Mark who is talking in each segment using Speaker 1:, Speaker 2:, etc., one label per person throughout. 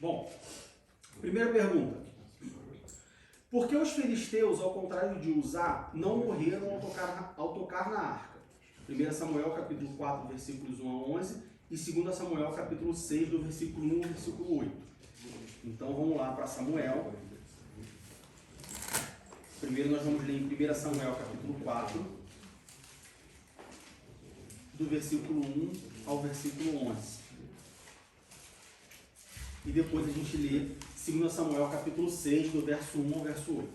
Speaker 1: Bom, primeira pergunta. Por que os filisteus, ao contrário de Uzá, não morreram ao tocar na arca? 1 Samuel capítulo 4, versículos 1 a 11 e 2 Samuel capítulo 6, do versículo 1 ao versículo 8. Então vamos lá para Samuel. Primeiro nós vamos ler em 1 Samuel capítulo 4, do versículo 1 ao versículo 11. E depois a gente lê 2 Samuel capítulo 6, do verso 1 ao verso 8.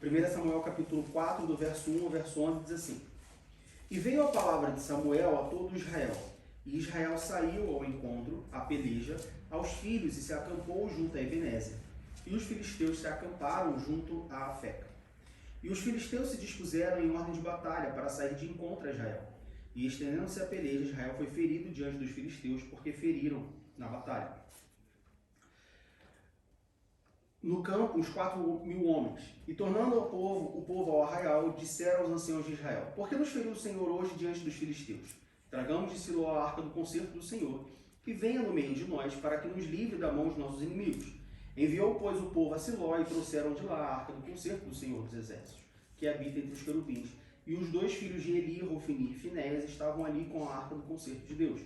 Speaker 1: Primeiro Samuel capítulo 4, do verso 1 ao verso 11, diz assim: E veio a palavra de Samuel a todo Israel, e Israel saiu ao encontro, à peleja, aos filhos, e se acampou junto a Ebenezer. E os filisteus se acamparam junto a Afeca. E os filisteus se dispuseram em ordem de batalha para sair de encontro a Israel. E estendendo-se a peleja, Israel foi ferido diante dos filisteus, porque feriram na batalha. No campo, os 4.000 homens. E tornando o povo ao arraial, disseram aos anciãos de Israel: Por que nos feriu o Senhor hoje diante dos filisteus? Tragamos de Siló a arca do concerto do Senhor, e venha no meio de nós, para que nos livre da mão dos nossos inimigos. Enviou, pois, o povo a Siló, e trouxeram de lá a arca do concerto do Senhor dos Exércitos, que habita entre os querubins. E os 2 filhos de Eli, Rofini e Finéias, estavam ali com a arca do concerto de Deus.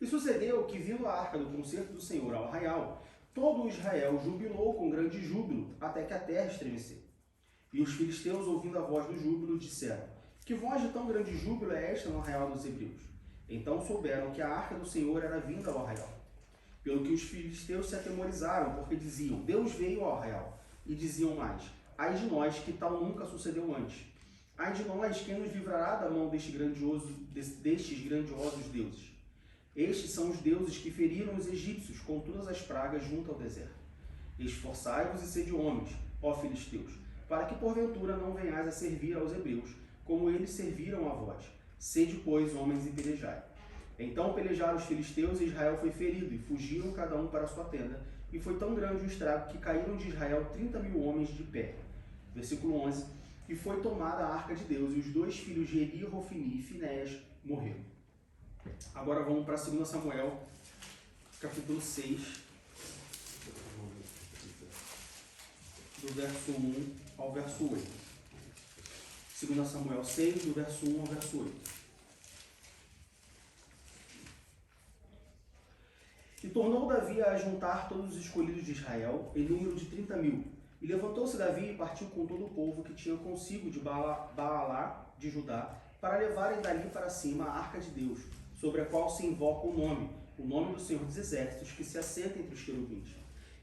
Speaker 1: E sucedeu que, vindo a arca do concerto do Senhor ao arraial, todo o Israel jubilou com grande júbilo, até que a terra estremeceu. E os filisteus, ouvindo a voz do júbilo, disseram: Que voz de tão grande júbilo é esta no arraial dos hebreus? Então souberam que a arca do Senhor era vinda ao arraial. Pelo que os filisteus se atemorizaram, porque diziam: Deus veio ao arraial. E diziam mais: Ai de nós, que tal nunca sucedeu antes. Ai de nós, quem nos livrará da mão destes grandiosos deuses? Estes são os deuses que feriram os egípcios com todas as pragas junto ao deserto. Esforçai-vos e sede homens, ó filisteus, para que porventura não venhais a servir aos hebreus, como eles serviram a vós. Sede, pois, homens, e pelejai. Então pelejaram os filisteus, e Israel foi ferido, e fugiram cada um para a sua tenda. E foi tão grande o estrago que caíram de Israel 30.000 homens de pé. Versículo 11. E foi tomada a arca de Deus, e os 2 filhos de Eli, Rofini e Finéias morreram. Agora vamos para 2 Samuel, capítulo 6, do verso 1 ao verso 8. 2 Samuel 6, do verso 1 ao verso 8. E tornou Davi a juntar todos os escolhidos de Israel, em número de 30.000. E levantou-se Davi e partiu com todo o povo que tinha consigo de Baalá de Judá, para levarem dali para cima a arca de Deus, sobre a qual se invoca o nome do Senhor dos Exércitos, que se assenta entre os querubins.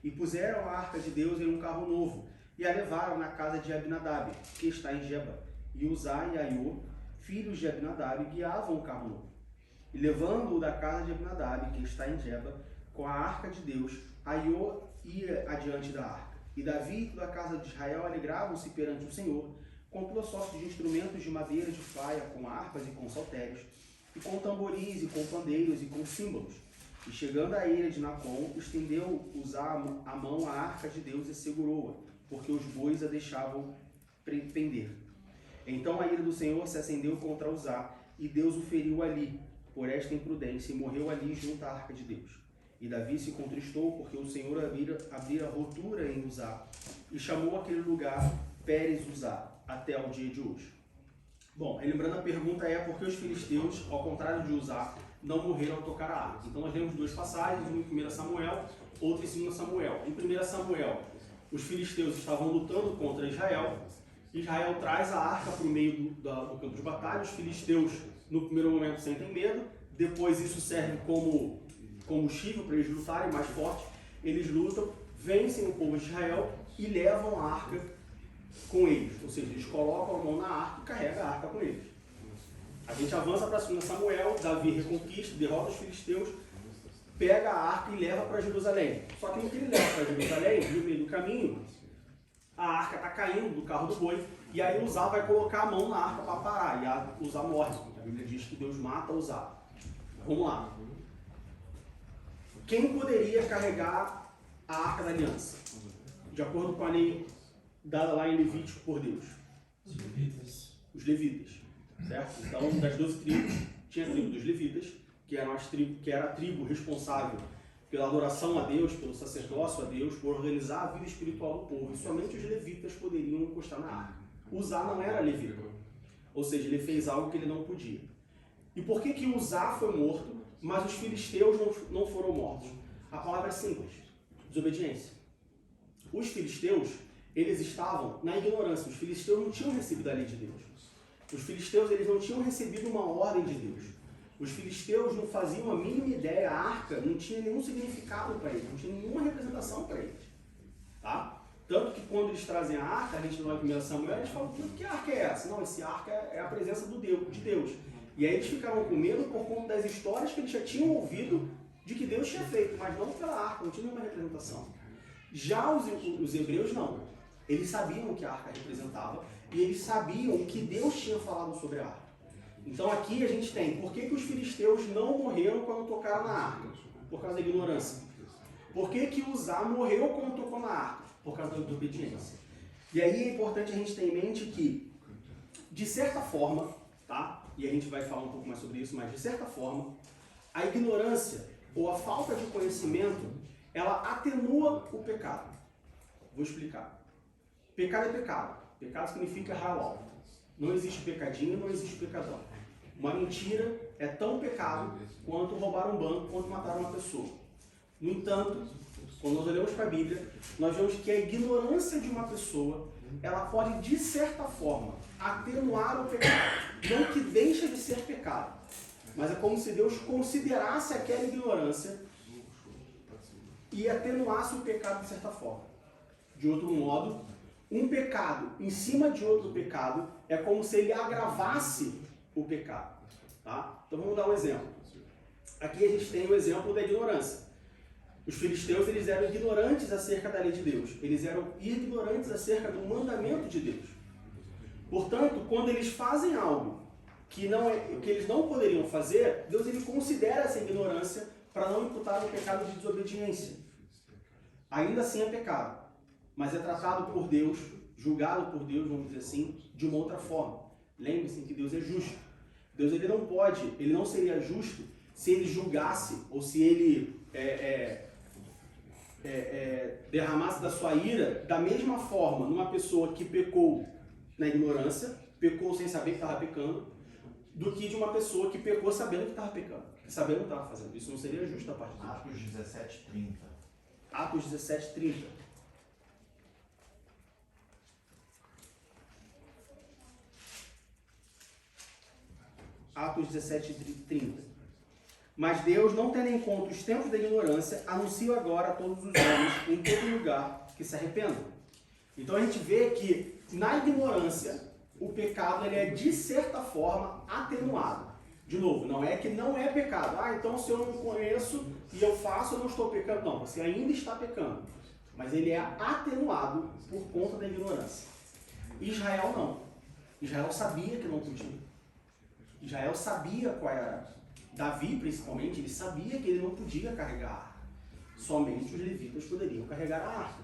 Speaker 1: E puseram a arca de Deus em um carro novo, e a levaram na casa de Abinadab, que está em Geba. E Uzá e Aiô, filhos de Abinadab, guiavam o carro novo. E levando-o da casa de Abinadab, que está em Geba, com a arca de Deus, Aiô ia adiante da arca. E Davi e toda a casa de Israel alegravam-se perante o Senhor, com toda sorte de instrumentos de madeira de faia, com harpas e com saltérios, e com tamboris, e com pandeiros, e com símbolos. E chegando à ilha de Nacon, estendeu Uzá a mão à arca de Deus e segurou-a, porque os bois a deixavam pender. Então a ira do Senhor se acendeu contra Uzá, e Deus o feriu ali, por esta imprudência, e morreu ali junto à arca de Deus. E Davi se contristou, porque o Senhor abrira rotura em Uzá, e chamou aquele lugar Pérez Uzá, até o dia de hoje. Bom, lembrando, a pergunta é por que os filisteus, ao contrário de Uzá, não morreram ao tocar a arca. Então nós lemos 2 passagens, uma em 1 Samuel, outra em 2 Samuel. Em 1 Samuel, os filisteus estavam lutando contra Israel. Israel traz a arca para o meio do campo de batalha. Os filisteus, no primeiro momento, sentem medo. Depois isso serve como combustível para eles lutarem mais forte. Eles lutam, vencem o povo de Israel e levam a arca com eles. Ou seja, eles colocam a mão na arca e carregam a arca com eles. A gente avança para 2 Samuel, Davi reconquista, derrota os filisteus, pega a arca e leva para Jerusalém. Só que no que ele leva para Jerusalém, no meio do caminho, a arca está caindo do carro do boi, e aí Uzá vai colocar a mão na arca para parar, e a Uzá morre. A Bíblia diz que Deus mata Uzá. Vamos lá. Quem poderia carregar a arca da aliança? De acordo com a lei dada lá em Levítico por Deus?
Speaker 2: Os levitas.
Speaker 1: Os levitas, certo? Então, das 12 tribos, tinha a tribo dos levitas, que era a tribo responsável pela adoração a Deus, pelo sacerdócio a Deus, por organizar a vida espiritual do povo. E somente os levitas poderiam encostar na arca. Uzá não era levita, ou seja, ele fez algo que ele não podia. E por que Uzá foi morto, mas os filisteus não foram mortos? A palavra é simples: desobediência. Os filisteus, eles estavam na ignorância. Os filisteus não tinham recebido a lei de Deus. Os filisteus, eles não tinham recebido uma ordem de Deus. Os filisteus não faziam a mínima ideia, a arca não tinha nenhum significado para eles, não tinha nenhuma representação para eles. Tá? Tanto que quando eles trazem a arca, a gente não vai em 1 Samuel, eles falam: que arca é essa? Não, esse arca é a presença de Deus. E aí eles ficaram com medo por conta das histórias que eles já tinham ouvido de que Deus tinha feito, mas não pela arca, não tinha nenhuma representação. Já os hebreus não. Eles sabiam o que a arca representava e eles sabiam o que Deus tinha falado sobre a arca. Então aqui a gente tem, por que os filisteus não morreram quando tocaram na arca? Por causa da ignorância. Por que Uzá morreu quando tocou na arca? Por causa da desobediência. E aí é importante a gente ter em mente que, de certa forma, tá? E a gente vai falar um pouco mais sobre isso, mas de certa forma, a ignorância ou a falta de conhecimento, ela atenua o pecado. Vou explicar. Pecado é pecado. Pecado significa halal. Não existe pecadinho, não existe pecadão. Uma mentira é tão pecado quanto roubar um banco, quanto matar uma pessoa. No entanto, quando nós olhamos para a Bíblia, nós vemos que a ignorância de uma pessoa, ela pode, de certa forma, atenuar o pecado. Não que deixa de ser pecado, mas é como se Deus considerasse aquela ignorância e atenuasse o pecado de certa forma. De outro modo, um pecado em cima de outro pecado é como se ele agravasse o pecado. Tá? Então vamos dar um exemplo. Aqui a gente tem o exemplo da ignorância. Os filisteus, eles eram ignorantes acerca da lei de Deus. Eles eram ignorantes acerca do mandamento de Deus. Portanto, quando eles fazem algo que eles não poderiam fazer, Deus ele considera essa ignorância para não imputar um pecado de desobediência. Ainda assim é pecado, mas é tratado por Deus, julgado por Deus, vamos dizer assim, de uma outra forma. Lembre-se que Deus é justo. Deus ele não seria justo se ele julgasse ou se ele derramasse da sua ira da mesma forma numa pessoa que pecou na ignorância, pecou sem saber que estava pecando, do que de uma pessoa que pecou sabendo que estava pecando, sabendo que estava fazendo. Isso não seria justo da parte de Deus.
Speaker 3: Atos 17:30.
Speaker 1: Atos 17:30. Atos 17:30. Mas Deus, não tendo em conta os tempos da ignorância, anuncia agora a todos os homens, em todo lugar, que se arrependam. Então a gente vê que, na ignorância, o pecado ele é, de certa forma, atenuado. De novo, não é que não é pecado. Então se eu não conheço e eu faço, eu não estou pecando. Não, você ainda está pecando. Mas ele é atenuado por conta da ignorância. Israel não. Israel sabia que não podia. Israel sabia qual era. Davi, principalmente, ele sabia que ele não podia carregar a arca. Somente os levitas poderiam carregar a arca.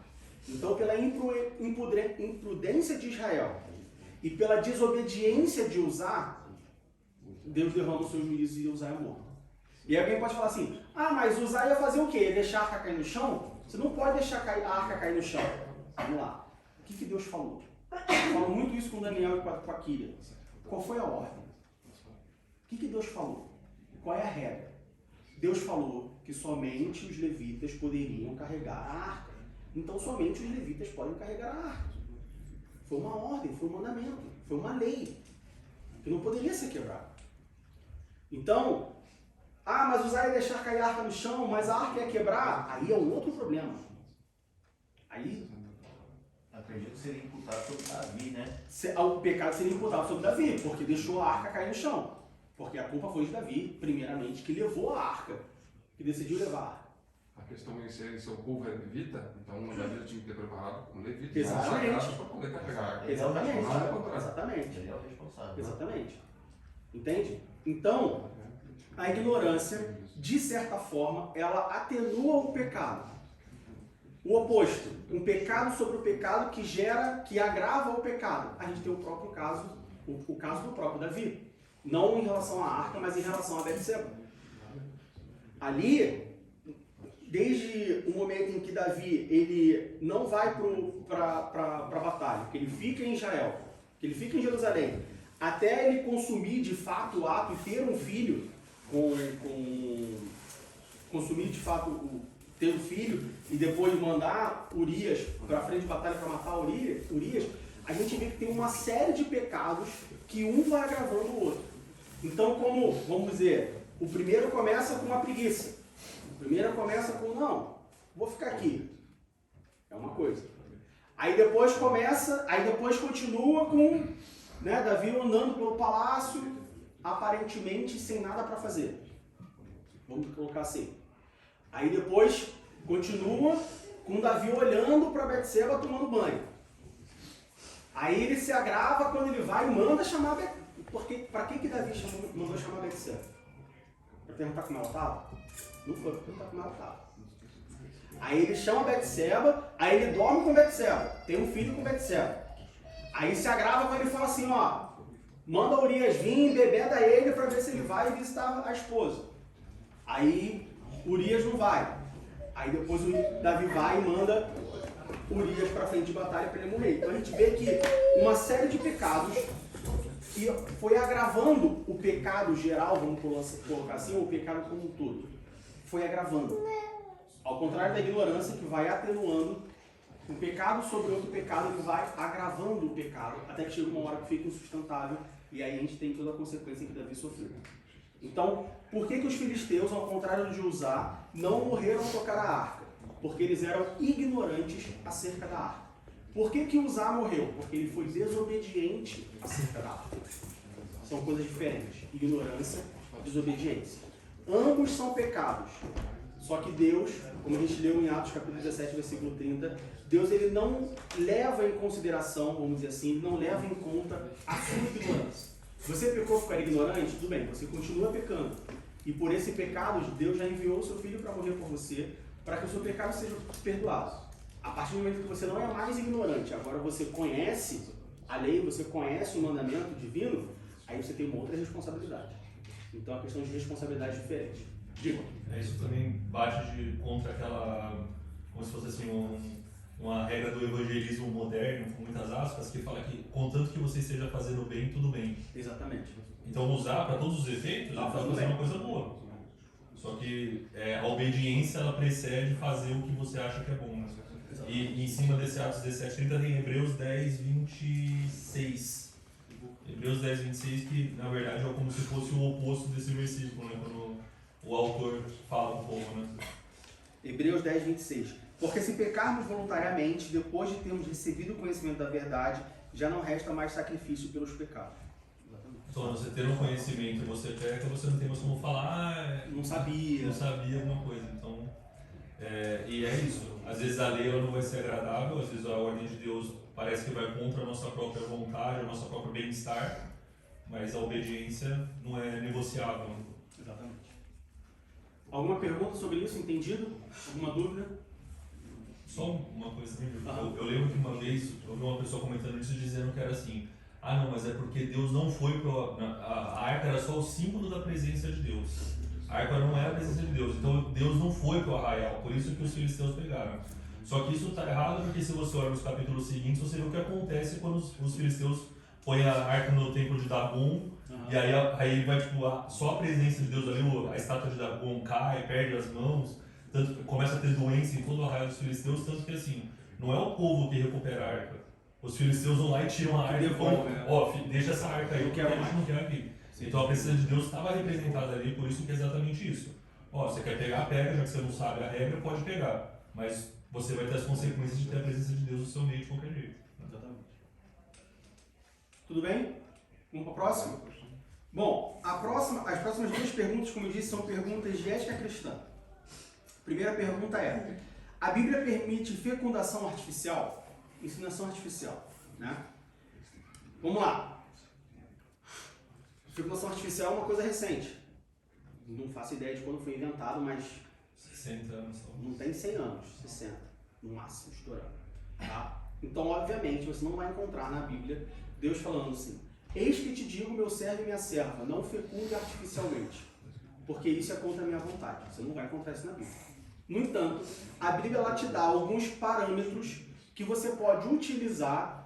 Speaker 1: Então, pela imprudência de Israel e pela desobediência de Uzá, Deus derrama os seus juízos e Uzá é morto. E alguém pode falar assim: mas Uzá ia fazer o quê? Ia deixar a arca cair no chão? Você não pode deixar a arca cair no chão. Vamos lá. O que Deus falou? Eu falo muito isso com Daniel e com a Kíria. Qual foi a ordem? O que Deus falou? Qual é a regra? Deus falou que somente os levitas poderiam carregar a arca. Então somente os levitas podem carregar a arca. Foi uma ordem, foi um mandamento, foi uma lei que não poderia ser quebrada. Então, mas Uzá ia deixar cair a arca no chão, mas a arca ia quebrar, aí é um outro problema. Aí
Speaker 3: acredito que seria imputado sobre Davi, né?
Speaker 1: O pecado seria imputado sobre Davi, porque deixou a arca cair no chão. Porque a culpa foi de Davi, primeiramente, que levou a arca, que decidiu levar a arca.
Speaker 2: A questão é se o povo é levita, então o Davi tinha que ter preparado um levita.
Speaker 1: Exatamente.
Speaker 2: Para poder carregar a arca.
Speaker 1: Exatamente.
Speaker 3: Ele é o responsável.
Speaker 1: Exatamente. Entende? Então, a ignorância, de certa forma, ela atenua o pecado. O oposto, um pecado sobre o pecado que agrava o pecado. A gente tem o próprio caso, o caso do próprio Davi. Não em relação à arca, mas em relação a Betseba. Ali, desde o momento em que Davi ele não vai para a batalha, que ele fica em Israel, que ele fica em Jerusalém, até ele consumir de fato o ato e ter um filho, consumir de fato ter um filho e depois mandar Urias para frente de batalha para matar Urias, a gente vê que tem uma série de pecados que um vai agravando o outro. Então, como, vamos dizer, o primeiro começa com uma preguiça. O primeiro começa com, não, vou ficar aqui. É uma coisa. Aí depois continua com, né, Davi andando pelo palácio, aparentemente sem nada para fazer. Vamos colocar assim. Aí depois continua com Davi olhando para Betseba tomando banho. Aí ele se agrava quando ele vai e manda chamar Betseba. Para que Davi mandou chamar Betseba? Para perguntar como ela estava? Não foi para perguntar como ela estava. Aí ele chama Betseba, aí ele dorme com Betseba, tem um filho com Betseba. Aí se agrava quando ele fala assim, ó, manda Urias vir, bebeda ele para ver se ele vai visitar a esposa. Aí Urias não vai. Aí depois Davi vai e manda Urias para frente de batalha para ele morrer. Então a gente vê que uma série de pecados que foi agravando o pecado geral, vamos colocar assim, ou o pecado como um todo. Foi agravando. Ao contrário da ignorância que vai atenuando um pecado sobre outro pecado, ele vai agravando o pecado, até que chega uma hora que fica insustentável, e aí a gente tem toda a consequência que Davi sofreu. Então, por que os filisteus, ao contrário de Uzá, não morreram ao tocar a arca? Porque eles eram ignorantes acerca da arca. Por que Uzá morreu? Porque ele foi desobediente acerca da arca. São coisas diferentes. Ignorância, desobediência. Ambos são pecados. Só que Deus, como a gente leu em Atos capítulo 17, versículo 30, Deus ele não leva em consideração, vamos dizer assim, ele não leva em conta a sua ignorância. Você pecou por ficar ignorante? Tudo bem, você continua pecando. E por esse pecado, Deus já enviou o seu filho para morrer por você, para que o seu pecado seja perdoado. A partir do momento que você não é mais ignorante, agora você conhece a lei, você conhece o mandamento divino, aí você tem uma outra responsabilidade. Então é uma questão de responsabilidade diferente. Diga.
Speaker 4: Isso também bate contra aquela, como se fosse assim, uma regra do evangelismo moderno, com muitas aspas, que fala que, contanto que você esteja fazendo bem, tudo bem.
Speaker 1: Exatamente.
Speaker 4: Então, usar para todos os efeitos, ele está fazendo uma coisa boa. Só que a obediência, ela precede fazer o que você acha que é bom. Né? E em cima desse Atos 17:30 tem Hebreus 10:26. Hebreus 10:26, que na verdade é como se fosse o oposto desse versículo, né? Quando o autor fala um pouco, né?
Speaker 1: Hebreus 10:26. Porque se pecarmos voluntariamente, depois de termos recebido o conhecimento da verdade, já não resta mais sacrifício pelos pecados.
Speaker 4: Então, você tendo conhecimento e você peca, você não tem mais como falar,
Speaker 1: não sabia
Speaker 4: alguma coisa. Então, e é isso. Às vezes a lei ela não vai ser agradável, às vezes a ordem de Deus parece que vai contra a nossa própria vontade, o nosso próprio bem-estar, mas a obediência não é negociável.
Speaker 1: Exatamente. Alguma pergunta sobre isso? Entendido? Alguma dúvida?
Speaker 4: Só uma coisa, eu lembro que uma vez eu vi uma pessoa comentando isso dizendo que era assim, não, mas é porque Deus não foi a arca era só o símbolo da presença de Deus. A arca não era a presença de Deus, então Deus não foi para o arraial, por isso que os filisteus pegaram. Só que isso está errado porque se você olha nos capítulos seguintes, você vê o que acontece quando os filisteus põem a arca no templo de Dagon, e aí vai só a presença de Deus ali, a estátua de Dagon cai, perde as mãos, tanto começa a ter doença em todo o arraial dos filisteus, tanto que assim, não é o povo que recupera a arca. Os filisteus vão lá e tiram a arca e falam, deixa essa arca aí, porque a gente não quer aqui. Então a presença de Deus estava representada ali, por isso que é exatamente isso. Você quer pegar, pega, já que você não sabe a regra, pode pegar. Mas você vai ter as consequências de ter a presença de Deus no seu meio de qualquer jeito.
Speaker 1: Exatamente. Tudo bem? Vamos para a próxima? Bom, as próximas duas perguntas, como eu disse, são perguntas de ética cristã. Primeira pergunta é: a Bíblia permite fecundação artificial? Inseminação artificial, né? Vamos lá. Fecundação artificial é uma coisa recente. Não faço ideia de quando foi inventado, mas
Speaker 4: 60 anos.
Speaker 1: não tem 100 anos, 60. no máximo, estourando. Tá? Então, obviamente, você não vai encontrar na Bíblia Deus falando assim: eis que te digo, meu servo e minha serva, não fecunde artificialmente, porque isso é contra a minha vontade. Você não vai encontrar isso na Bíblia. No entanto, a Bíblia ela te dá alguns parâmetros que você pode utilizar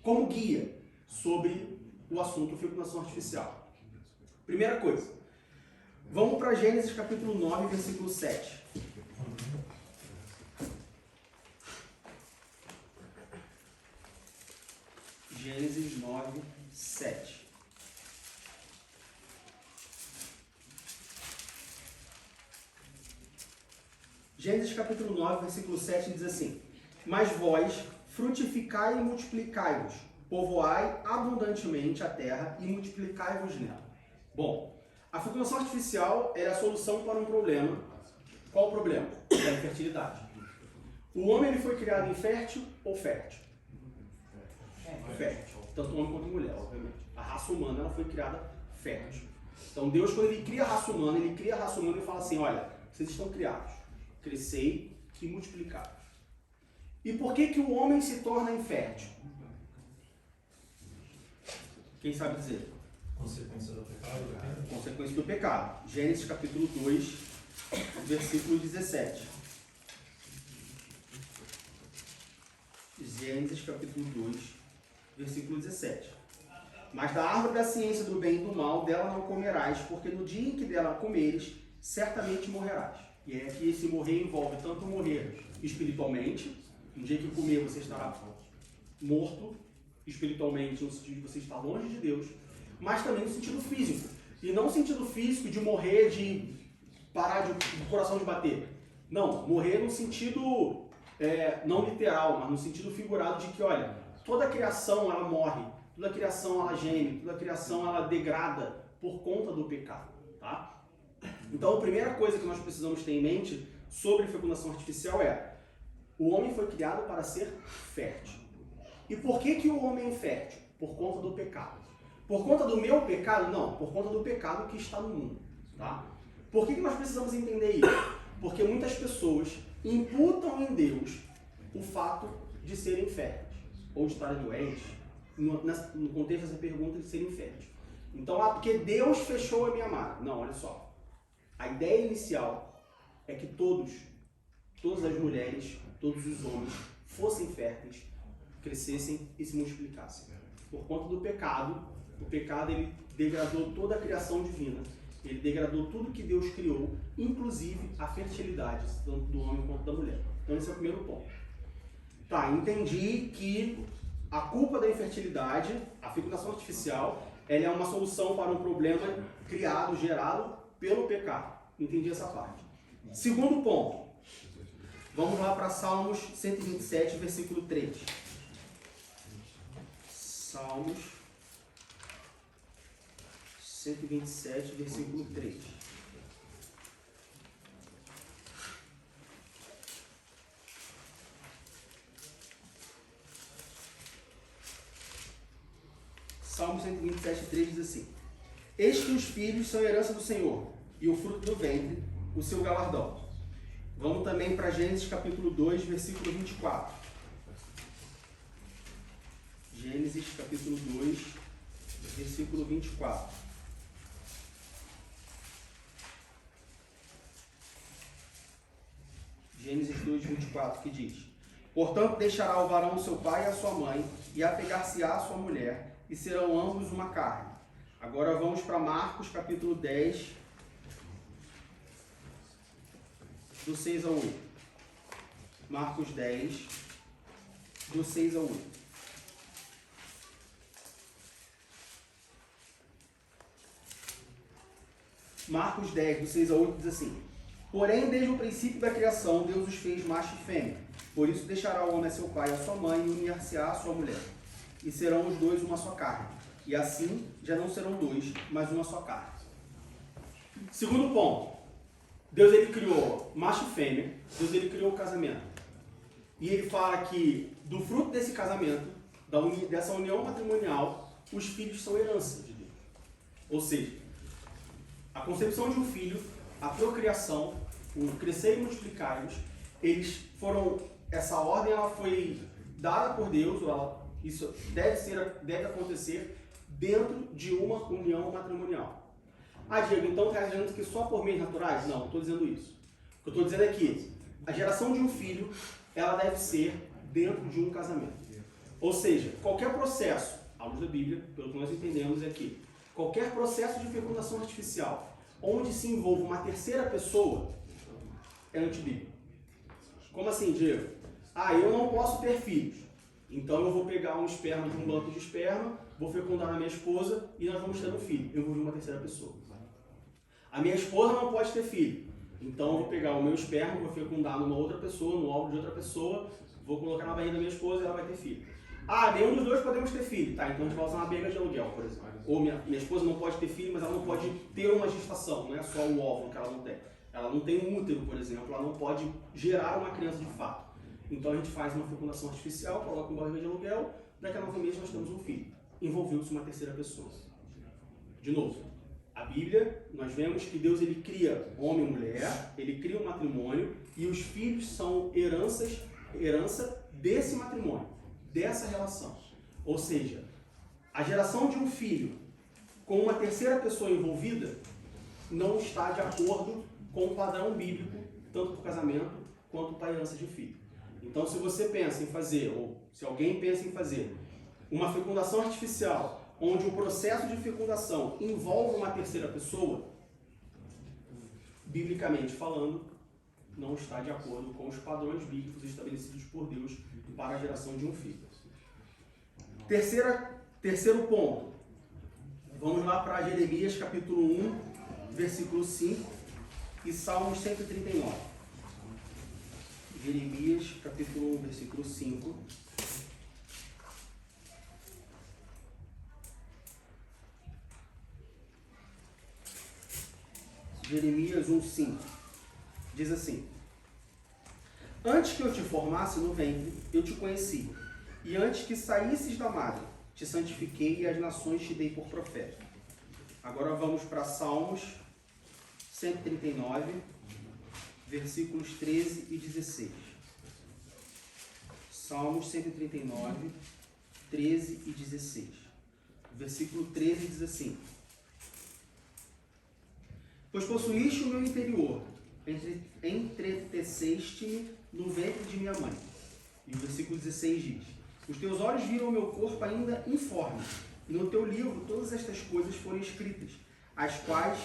Speaker 1: como guia sobre o assunto fecundação artificial. Primeira coisa, vamos para Gênesis capítulo 9, versículo 7. Gênesis 9, 7. Gênesis capítulo 9, versículo 7 diz assim: mas vós frutificai e multiplicai-vos, povoai abundantemente a terra e multiplicai-vos nela. Bom, a fecundação artificial é a solução para um problema. Qual o problema? Da infertilidade. O homem ele foi criado infértil ou fértil? Fértil. Tanto homem quanto mulher, obviamente. A raça humana ela foi criada fértil. Então Deus, quando ele cria a raça humana, e fala assim: olha, vocês estão criados, crescei e multiplicai. E por que o homem se torna infértil? Quem sabe dizer?
Speaker 4: Consequência do pecado.
Speaker 1: Consequência do pecado. Gênesis capítulo 2, versículo 17. Gênesis capítulo 2, versículo 17. Mas da árvore da ciência do bem e do mal, dela não comerás, porque no dia em que dela comeres, certamente morrerás. E é que esse morrer envolve tanto morrer espiritualmente, no dia que comer você estará morto espiritualmente, no sentido de você estar longe de Deus, mas também no sentido físico. E não no sentido físico de morrer, de parar do coração de bater. Não, morrer no sentido não literal, mas no sentido figurado de que, olha, toda a criação ela morre, toda a criação ela geme, toda a criação ela degrada por conta do pecado, tá? Então, a primeira coisa que nós precisamos ter em mente sobre fecundação artificial é: o homem foi criado para ser fértil. E por que o homem é infértil? Por conta do pecado. Por conta do meu pecado? Não, por conta do pecado que está no mundo, tá? Por que nós precisamos entender isso? Porque muitas pessoas imputam em Deus o fato de serem férteis, ou de estarem doentes, no contexto dessa pergunta de serem férteis. Então, porque Deus fechou a minha marca. Não, olha só. A ideia inicial é que todas as mulheres, todos os homens fossem férteis, crescessem e se multiplicassem. Por conta do pecado, o pecado ele degradou toda a criação divina. Ele degradou tudo que Deus criou, inclusive a fertilidade, tanto do homem quanto da mulher. Então esse é o primeiro ponto. Tá, entendi que a culpa da infertilidade, a fecundação artificial, ela é uma solução para um problema criado, gerado pelo pecado. Entendi essa parte. Segundo ponto. Vamos lá para Salmos 127, versículo 3. Salmos 127, versículo 3. Salmo 127, 3 diz assim: eis que os filhos são herança do Senhor, e o fruto do ventre, o seu galardão. Vamos também para Gênesis capítulo 2, versículo 24. Gênesis capítulo 2, versículo 24. Gênesis 2, 24, que diz: portanto deixará o varão seu pai e a sua mãe, e apegar-se-á a sua mulher, e serão ambos uma carne. Agora vamos para Marcos capítulo 10, do 6 ao 8. Marcos 10, do 6 ao 8. Marcos 10, do 6 ao 8 diz assim: porém, desde o princípio da criação, Deus os fez macho e fêmea. Por isso deixará o homem a seu pai e a sua mãe, e unir-se-á a sua mulher. E serão os dois uma só carne. E assim, já não serão dois, mas uma só carne. Segundo ponto. Deus ele criou macho e fêmea. Deus ele criou o casamento. E ele fala que do fruto desse casamento, dessa união matrimonial, os filhos são herança de Deus. Ou seja, a concepção de um filho, a procriação, o crescer e multiplicar-os, essa ordem ela foi dada por Deus, isso deve acontecer dentro de uma união matrimonial. Ah, Diego, então está dizendo que só por meios naturais? Não estou dizendo isso. O que eu estou dizendo é que a geração de um filho, ela deve ser dentro de um casamento. Ou seja, qualquer processo, à luz da Bíblia, pelo que nós entendemos é que qualquer processo de fecundação artificial, onde se envolve uma terceira pessoa, é antibíblico. Como assim, Diego? Ah, eu não posso ter filhos. Então eu vou pegar um esperma de um banco de esperma, vou fecundar na minha esposa e nós vamos ter um filho. Eu vou ver uma terceira pessoa. A minha esposa não pode ter filho. Então eu vou pegar o meu esperma, vou fecundar numa outra pessoa, no óvulo de outra pessoa, vou colocar na barriga da minha esposa e ela vai ter filho. Ah, nenhum dos dois podemos ter filho. Tá, então a gente vai usar uma briga de aluguel, por exemplo. Ou minha esposa não pode ter filho, mas ela não pode ter uma gestação, não é só o óvulo que ela não tem. Ela não tem um útero, por exemplo, ela não pode gerar uma criança de fato. Então a gente faz uma fecundação artificial, coloca uma barriga de aluguel, daqui a 9 meses nós temos um filho. Envolveu-se uma terceira pessoa. De novo, a Bíblia, nós vemos que Deus ele cria homem e mulher, ele cria um matrimônio e os filhos são herança desse matrimônio, dessa relação. Ou seja, a geração de um filho com uma terceira pessoa envolvida não está de acordo com o padrão bíblico, tanto para o casamento quanto para a herança de filho. Então, se você pensa em fazer, ou se alguém pensa em fazer, uma fecundação artificial, onde o processo de fecundação envolve uma terceira pessoa, biblicamente falando, não está de acordo com os padrões bíblicos estabelecidos por Deus para a geração de um filho. Terceiro ponto. Vamos lá para Jeremias capítulo 1, versículo 5 e Salmos 139. Jeremias capítulo 1, versículo 5. Jeremias 1:5 diz assim: Antes que eu te formasse no ventre, eu te conheci, e antes que saísses da madre, te santifiquei e as nações te dei por profeta. Agora vamos para Salmos 139, versículos 13 e 16. Salmos 139, 13 e 16. Versículo 13 diz assim: Pois possuíste o meu interior, entreteceste-me no ventre de minha mãe. E o versículo 16 diz: Os teus olhos viram o meu corpo ainda informe, e no teu livro todas estas coisas foram escritas, as quais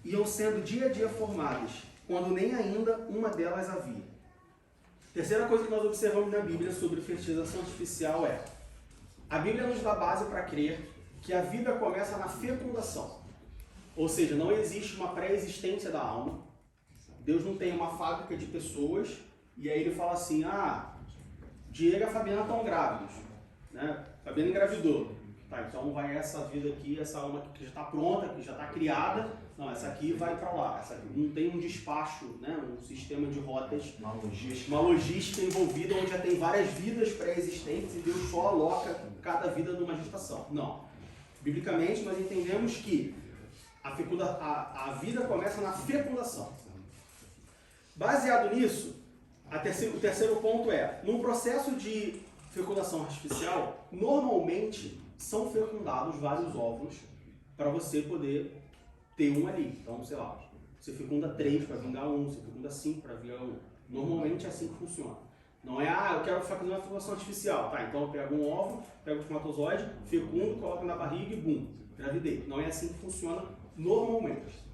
Speaker 1: iam sendo dia a dia formadas, quando nem ainda uma delas havia. Terceira coisa que nós observamos na Bíblia sobre fertilização artificial é: a Bíblia nos dá base para crer que a vida começa na fecundação. Ou seja, não existe uma pré-existência da alma. Deus não tem uma fábrica de pessoas e aí ele fala assim: Diego e a Fabiana estão grávidos, né? Fabiana engravidou. Tá, então vai essa vida aqui, essa alma que já está pronta, que já está criada. Não, essa aqui vai para lá. Essa aqui não tem um despacho, né? Um sistema de rotas, uma logística envolvida onde já tem várias vidas pré-existentes e Deus só aloca cada vida numa gestação. Não. Biblicamente nós entendemos que a vida começa na fecundação. Baseado nisso, o terceiro ponto é: num processo de fecundação artificial, normalmente são fecundados vários óvulos para você poder ter um ali. Então, sei lá, você fecunda 3 para vingar um, você fecunda 5 para vingar um. Normalmente é assim que funciona. Não é, eu quero fazer uma fecundação artificial. Tá, então eu pego um óvulo, pego o espermatozoide, fecundo, coloco na barriga e bum, gravidei. Não é assim que funciona normalmente.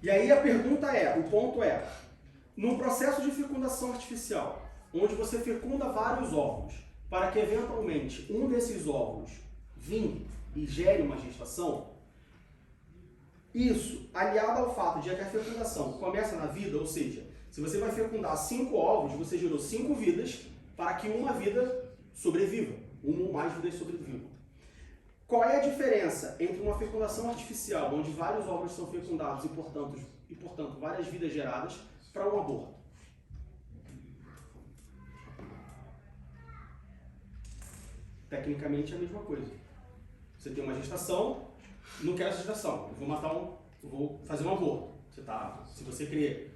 Speaker 1: E aí a pergunta é, o ponto é: num processo de fecundação artificial, onde você fecunda vários óvulos, para que eventualmente um desses óvulos vingue e gere uma gestação, isso, aliado ao fato de que a fecundação começa na vida, ou seja, se você vai fecundar 5 óvulos, você gerou 5 vidas para que uma vida sobreviva, uma ou mais vidas sobrevivam. Qual é a diferença entre uma fecundação artificial, onde vários óvulos são fecundados e, portanto, várias vidas geradas, para um aborto? Tecnicamente é a mesma coisa. Você tem uma gestação, não quero essa gestação, eu vou fazer um aborto. Se você crê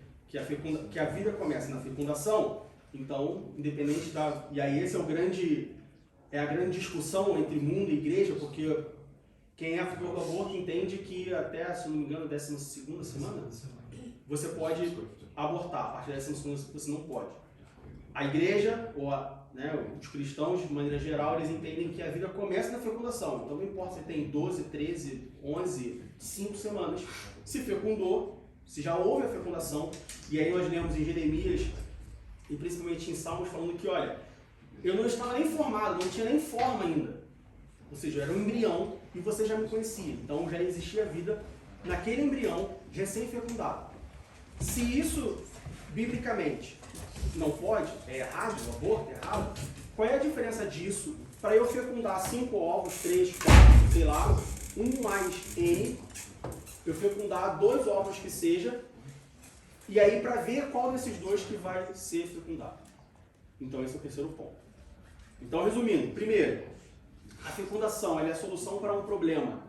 Speaker 1: que a vida começa na fecundação, então, independente da... E aí esse é a grande discussão entre mundo e igreja, porque quem é a favor do aborto entende que até, se não me engano, 12ª semana, você pode abortar. A partir da 12ª você não pode. A igreja, ou os cristãos, de maneira geral, eles entendem que a vida começa na fecundação. Então não importa se tem 12, 13, 11, 5 semanas. Se fecundou, se já houve a fecundação, e aí nós lemos em Jeremias, e principalmente em Salmos, falando que, olha, eu não estava nem formado, não tinha nem forma ainda. Ou seja, eu era um embrião e você já me conhecia. Então já existia vida naquele embrião recém-fecundado. Se isso, biblicamente, não pode, é errado, o aborto é errado, qual é a diferença disso para eu fecundar 5 ovos, 3, 4, sei lá, um mais N, eu fecundar 2 ovos que seja, e aí para ver qual desses 2 que vai ser fecundado. Então esse é o terceiro ponto. Então, resumindo, primeiro, a fecundação ela é a solução para um problema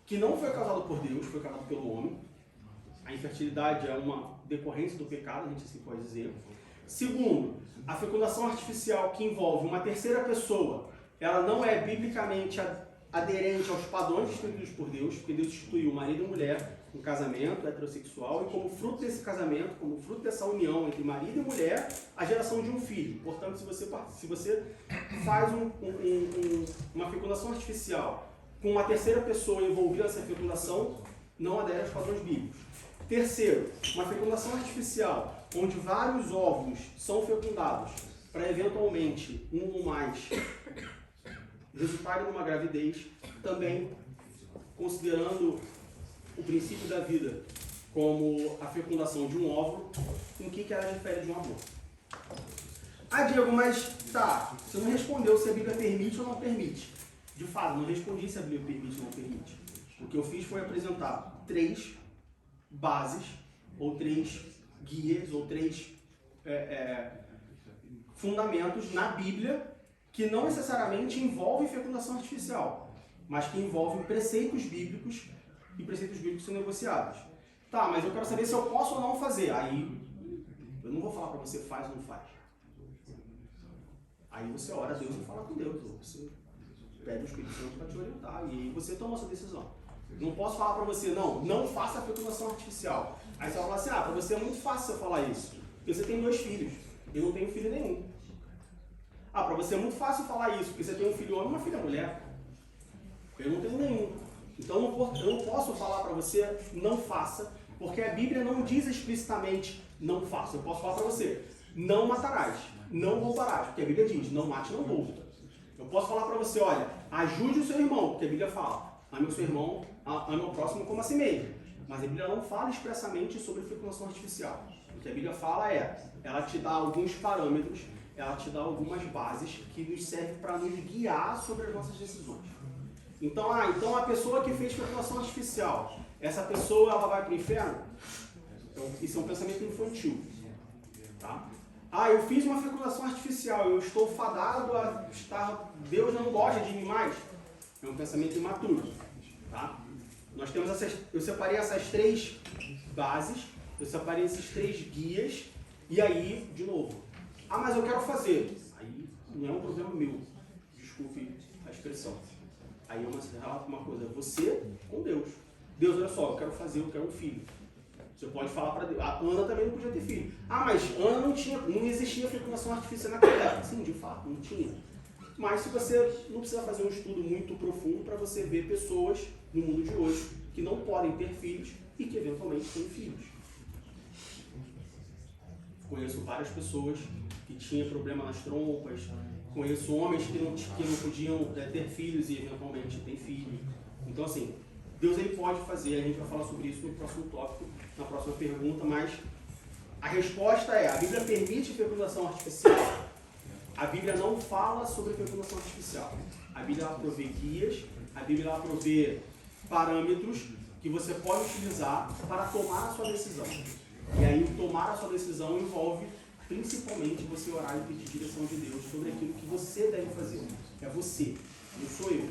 Speaker 1: que não foi causado por Deus, foi causado pelo homem. A infertilidade é uma decorrência do pecado, a gente assim pode dizer. Segundo, a fecundação artificial que envolve uma terceira pessoa, ela não é biblicamente aderente aos padrões instituídos por Deus, porque Deus instituiu marido e mulher, um casamento heterossexual, e como fruto desse casamento, como fruto dessa união entre marido e mulher, a geração de um filho. Portanto, se você faz uma fecundação artificial com uma terceira pessoa envolvida nessa fecundação, não adere aos padrões bíblicos. Terceiro, uma fecundação artificial, onde vários óvulos são fecundados para eventualmente um ou mais resultarem numa gravidez, também considerando o princípio da vida como a fecundação de um óvulo, em que ela difere de um aborto. Ah, Diego, mas tá, você não respondeu se a Bíblia permite ou não permite. De fato, não respondi se a Bíblia permite ou não permite. O que eu fiz foi apresentar 3 bases, ou 3 guias, ou 3 fundamentos na Bíblia que não necessariamente envolvem fecundação artificial, mas que envolvem preceitos bíblicos, e preceitos bíblicos são negociados. Tá, mas eu quero saber se eu posso ou não fazer. Aí, eu não vou falar para você faz ou não faz. Aí você ora a Deus e fala com Deus, ou você pede o Espírito Santo para te orientar, e aí você toma a sua decisão. Não posso falar para você, não faça a fecundação artificial. Aí você vai falar assim, para você é muito fácil você falar isso, porque você tem 2 filhos, eu não tenho filho nenhum. Para você é muito fácil falar isso, porque você tem um filho homem e uma filha mulher. Eu não tenho nenhum. Então eu não posso falar para você, não faça, porque a Bíblia não diz explicitamente, não faça. Eu posso falar para você, não matarás, não roubarás, porque a Bíblia diz, não mate, não roube. Eu posso falar para você, olha, ajude o seu irmão, porque a Bíblia fala, ame o seu irmão, ame o próximo como a si mesmo. Mas a Bíblia não fala expressamente sobre fecundação artificial. O que a Bíblia fala ela te dá alguns parâmetros, ela te dá algumas bases que nos servem para nos guiar sobre as nossas decisões. Então a pessoa que fez fecundação artificial, essa pessoa ela vai para o inferno? Então, isso é um pensamento infantil. Tá? Eu fiz uma fecundação artificial, eu estou fadado a estar... Deus não gosta de mim mais? É um pensamento imaturo. Tá? Nós temos eu separei essas 3 bases, eu separei esses 3 guias, e aí, de novo, mas eu quero fazer. Aí não é um problema meu, desculpe a expressão. Aí é uma coisa, você com Deus. Deus, olha só, eu quero fazer, eu quero um filho. Você pode falar para Deus. A Ana também não podia ter filho. Mas Ana não existia fecundação artificial naquela época. Sim, de fato, não tinha. Mas se você não precisa fazer um estudo muito profundo para você ver pessoas no mundo de hoje que não podem ter filhos e que eventualmente têm filhos. Conheço várias pessoas que tinham problema nas trompas, conheço homens que não podiam ter filhos e eventualmente têm filho. Então assim, Deus ele pode fazer, a gente vai falar sobre isso no próximo tópico, na próxima pergunta, mas a resposta é, a Bíblia permite fecundação artificial? A Bíblia não fala sobre fecundação artificial. A Bíblia ela provê guias, a Bíblia ela provê parâmetros que você pode utilizar para tomar a sua decisão. E aí tomar a sua decisão envolve principalmente você orar e pedir direção de Deus sobre aquilo que você deve fazer. É você, não sou eu.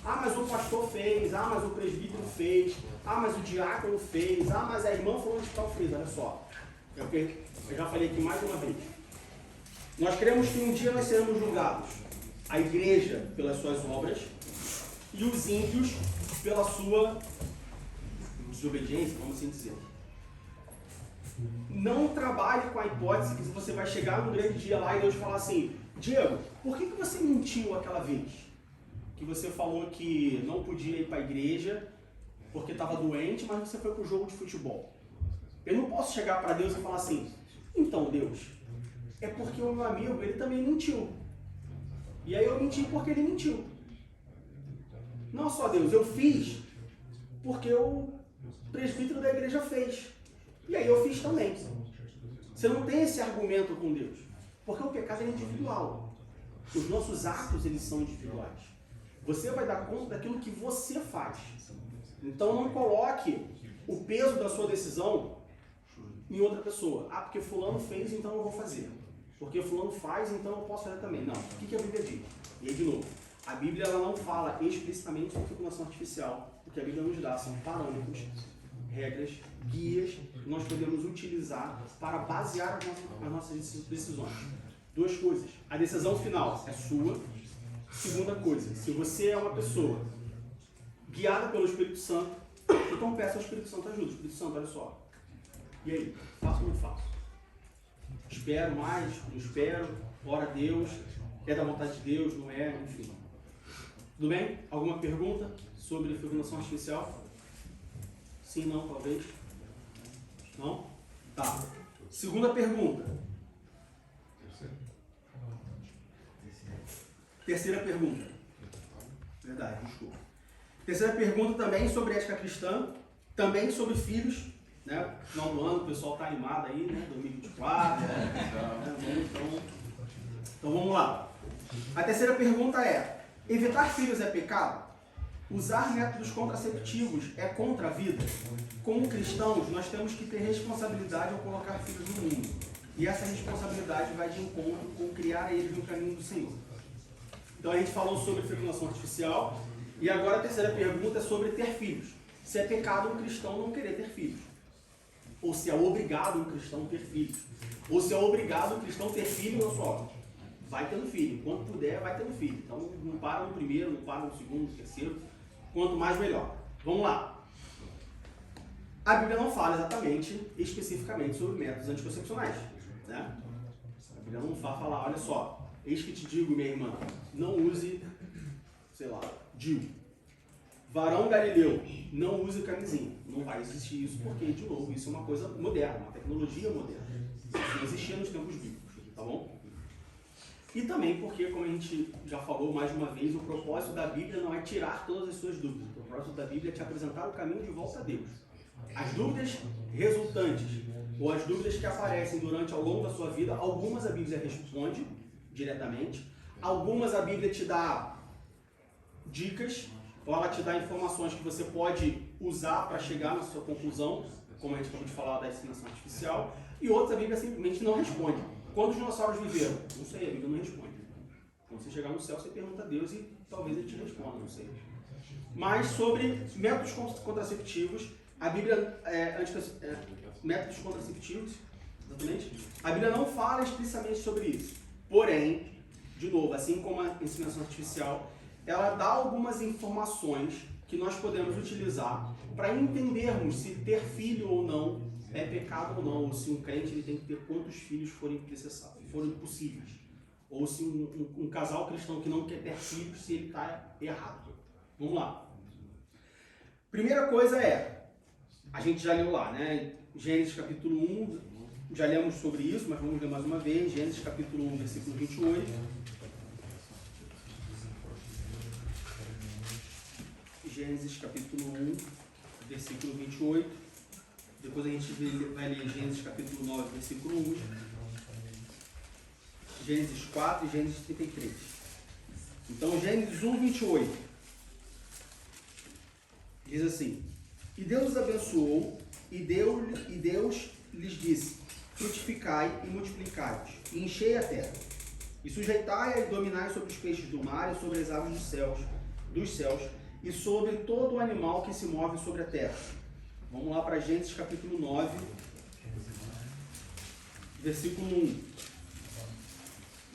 Speaker 1: Mas o pastor fez, mas o presbítero fez, mas o diácono fez, mas a irmã falou de tal fez. Olha só, É o que eu já falei aqui mais uma vez. Nós cremos que um dia nós seremos julgados. A igreja pelas suas obras e os ímpios pela sua desobediência, vamos assim dizer. Não trabalhe com a hipótese que você vai chegar num grande dia lá e Deus falar assim: Diego, por que você mentiu aquela vez? Que você falou que não podia ir para a igreja porque estava doente, mas você foi para o jogo de futebol. Eu não posso chegar para Deus e falar assim: então Deus, é porque o meu amigo, ele também mentiu. E aí eu menti porque ele mentiu. Não só Deus, eu fiz porque o presbítero da igreja fez. E aí eu fiz também. Você não tem esse argumento com Deus. Porque o pecado é individual. Os nossos atos, eles são individuais. Você vai dar conta daquilo que você faz. Então não coloque o peso da sua decisão em outra pessoa. Ah, porque fulano fez, então eu vou fazer. Porque fulano faz, então eu posso fazer também. Não. O que a Bíblia diz? E aí, de novo, a Bíblia ela não fala explicitamente sobre fecundação artificial. O que a Bíblia nos dá são parâmetros, regras, guias que nós podemos utilizar para basear as nossas decisões. Duas coisas. A decisão final é sua. Segunda coisa, se você é uma pessoa guiada pelo Espírito Santo, então peça ao Espírito Santo ajuda. Espírito Santo, olha só. E aí? Faço ou não faço? Espero mais? Não espero? Ora a Deus? É da vontade de Deus? Não é? Enfim. Tudo bem? Alguma pergunta sobre fecundação artificial? Sim, não, talvez? Não? Tá. Segunda pergunta. Terceira pergunta. Verdade, desculpa. Terceira pergunta também sobre ética cristã, também sobre filhos, né? Final do ano, o pessoal está animado aí, né? 2024. Então vamos lá. A terceira pergunta é: evitar filhos é pecado? Usar métodos contraceptivos é contra a vida? Como cristãos, nós temos que ter responsabilidade ao colocar filhos no mundo. E essa responsabilidade vai de encontro com criar eles no caminho do Senhor. Então a gente falou sobre fecundação artificial e agora a terceira pergunta é sobre ter filhos. Se é pecado um cristão não querer ter filhos. Ou se é obrigado um cristão ter filhos. Ou se é obrigado um cristão ter filho na sua obra. Vai tendo filho. Quando puder, vai tendo filho. Então não para no primeiro, não para no segundo, no terceiro. Quanto mais, melhor. Vamos lá. A Bíblia não fala exatamente, especificamente sobre métodos anticoncepcionais. Né? A Bíblia não vai falar, olha só, eis que te digo, minha irmã, não use, sei lá, DIU. Varão galileu, não use camisinha. Não vai existir isso porque, de novo, isso é uma coisa moderna, uma tecnologia moderna. Isso não existia nos tempos bíblicos, tá bom? E também porque, como a gente já falou mais uma vez, o propósito da Bíblia não é tirar todas as suas dúvidas. O propósito da Bíblia é te apresentar o caminho de volta a Deus. As dúvidas resultantes, ou as dúvidas que aparecem durante ao longo da sua vida, algumas a Bíblia responde diretamente, algumas a Bíblia te dá dicas, ou ela te dá informações que você pode usar para chegar na sua conclusão, como a gente acabou de falar da inseminação artificial, e outras a Bíblia simplesmente não responde. Quando os dinossauros viveram? Não sei, a Bíblia não responde. Quando você chegar no céu, você pergunta a Deus e talvez ele te responda, não sei. Mas sobre métodos contraceptivos, a Bíblia, métodos contraceptivos, exatamente, a Bíblia não fala explicitamente sobre isso. Porém, de novo, assim como a inseminação artificial, ela dá algumas informações que nós podemos utilizar para entendermos se ter filho ou não é pecado ou não, ou se um crente ele tem que ter quantos filhos forem possíveis, ou se um casal cristão que não quer ter filhos, se ele está errado. Vamos lá. Primeira coisa é, a gente já leu lá, né? Gênesis capítulo 1, já lemos sobre isso, mas vamos ler mais uma vez. Gênesis capítulo 1, versículo 28. Gênesis capítulo 1, versículo 28. Depois a gente vai ler Gênesis capítulo 9, versículo 1. Gênesis 4 e Gênesis 33. Então, Gênesis 1, 28. Diz assim: E Deus os abençoou, e Deus lhes disse: frutificai e multiplicai-vos, e enchei a terra, e sujeitai-a e dominai sobre os peixes do mar e sobre as aves dos céus, e sobre todo o animal que se move sobre a terra. Vamos lá para Gênesis capítulo 9. versículo 1.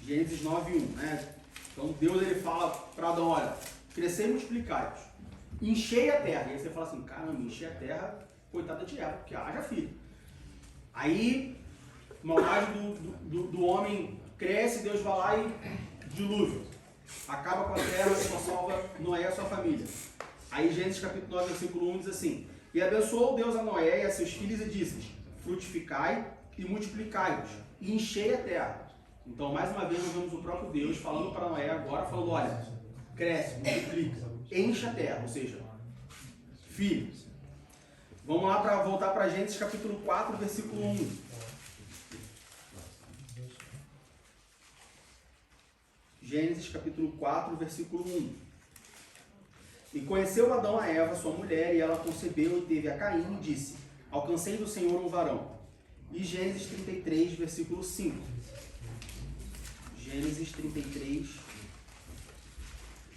Speaker 1: Gênesis 9, 1. Né? Então Deus ele fala para Adão, olha, crescer e multiplicai-vos, enchei a terra. E aí você fala assim, caramba, encher a terra, coitada de Eva, porque haja filho. Aí, maldade do homem cresce, Deus vai lá e dilúvio. Acaba com a terra, só salva Noé e a sua família. Aí Gênesis capítulo 9, versículo 1 diz assim, e abençoou Deus a Noé e a seus filhos e disse, frutificai e multiplicai-vos, e enchei a terra. Então, mais uma vez, nós vemos o próprio Deus falando para Noé agora, falando, olha, cresce, multiplica, enche a terra, ou seja, filhos. Vamos lá para voltar para Gênesis capítulo 4, versículo 1. Gênesis capítulo 4, versículo 1. E conheceu Adão a Eva, sua mulher, e ela concebeu e teve a Caim e disse, alcancei do Senhor um varão. E Gênesis 33, versículo 5. Gênesis 33,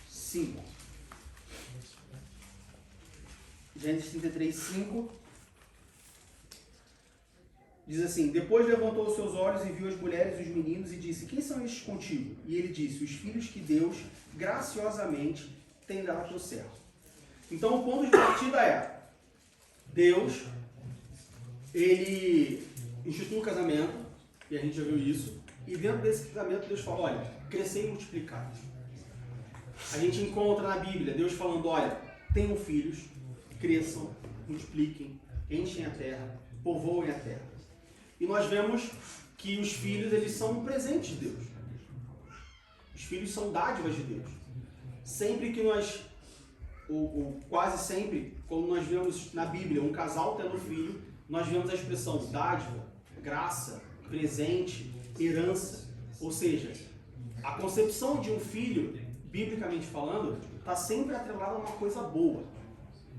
Speaker 1: 5. Gênesis 33, 5. Diz assim, depois levantou os seus olhos e viu as mulheres e os meninos e disse, quem são estes contigo? E ele disse, os filhos que Deus graciosamente tem dado ao teu servo. Então o ponto de partida é, Deus, ele institui o casamento, e a gente já viu isso, e dentro desse casamento Deus fala, olha, crescer e multiplicar. A gente encontra na Bíblia Deus falando, olha, tenham filhos, cresçam, multipliquem, enchem a terra, povoem a terra. E nós vemos que os filhos, eles são presentes de Deus. Os filhos são dádivas de Deus. Sempre que nós, ou quase sempre, quando nós vemos na Bíblia um casal tendo filho, nós vemos a expressão dádiva, graça, presente, herança. Ou seja, a concepção de um filho, biblicamente falando, está sempre atrelada a uma coisa boa.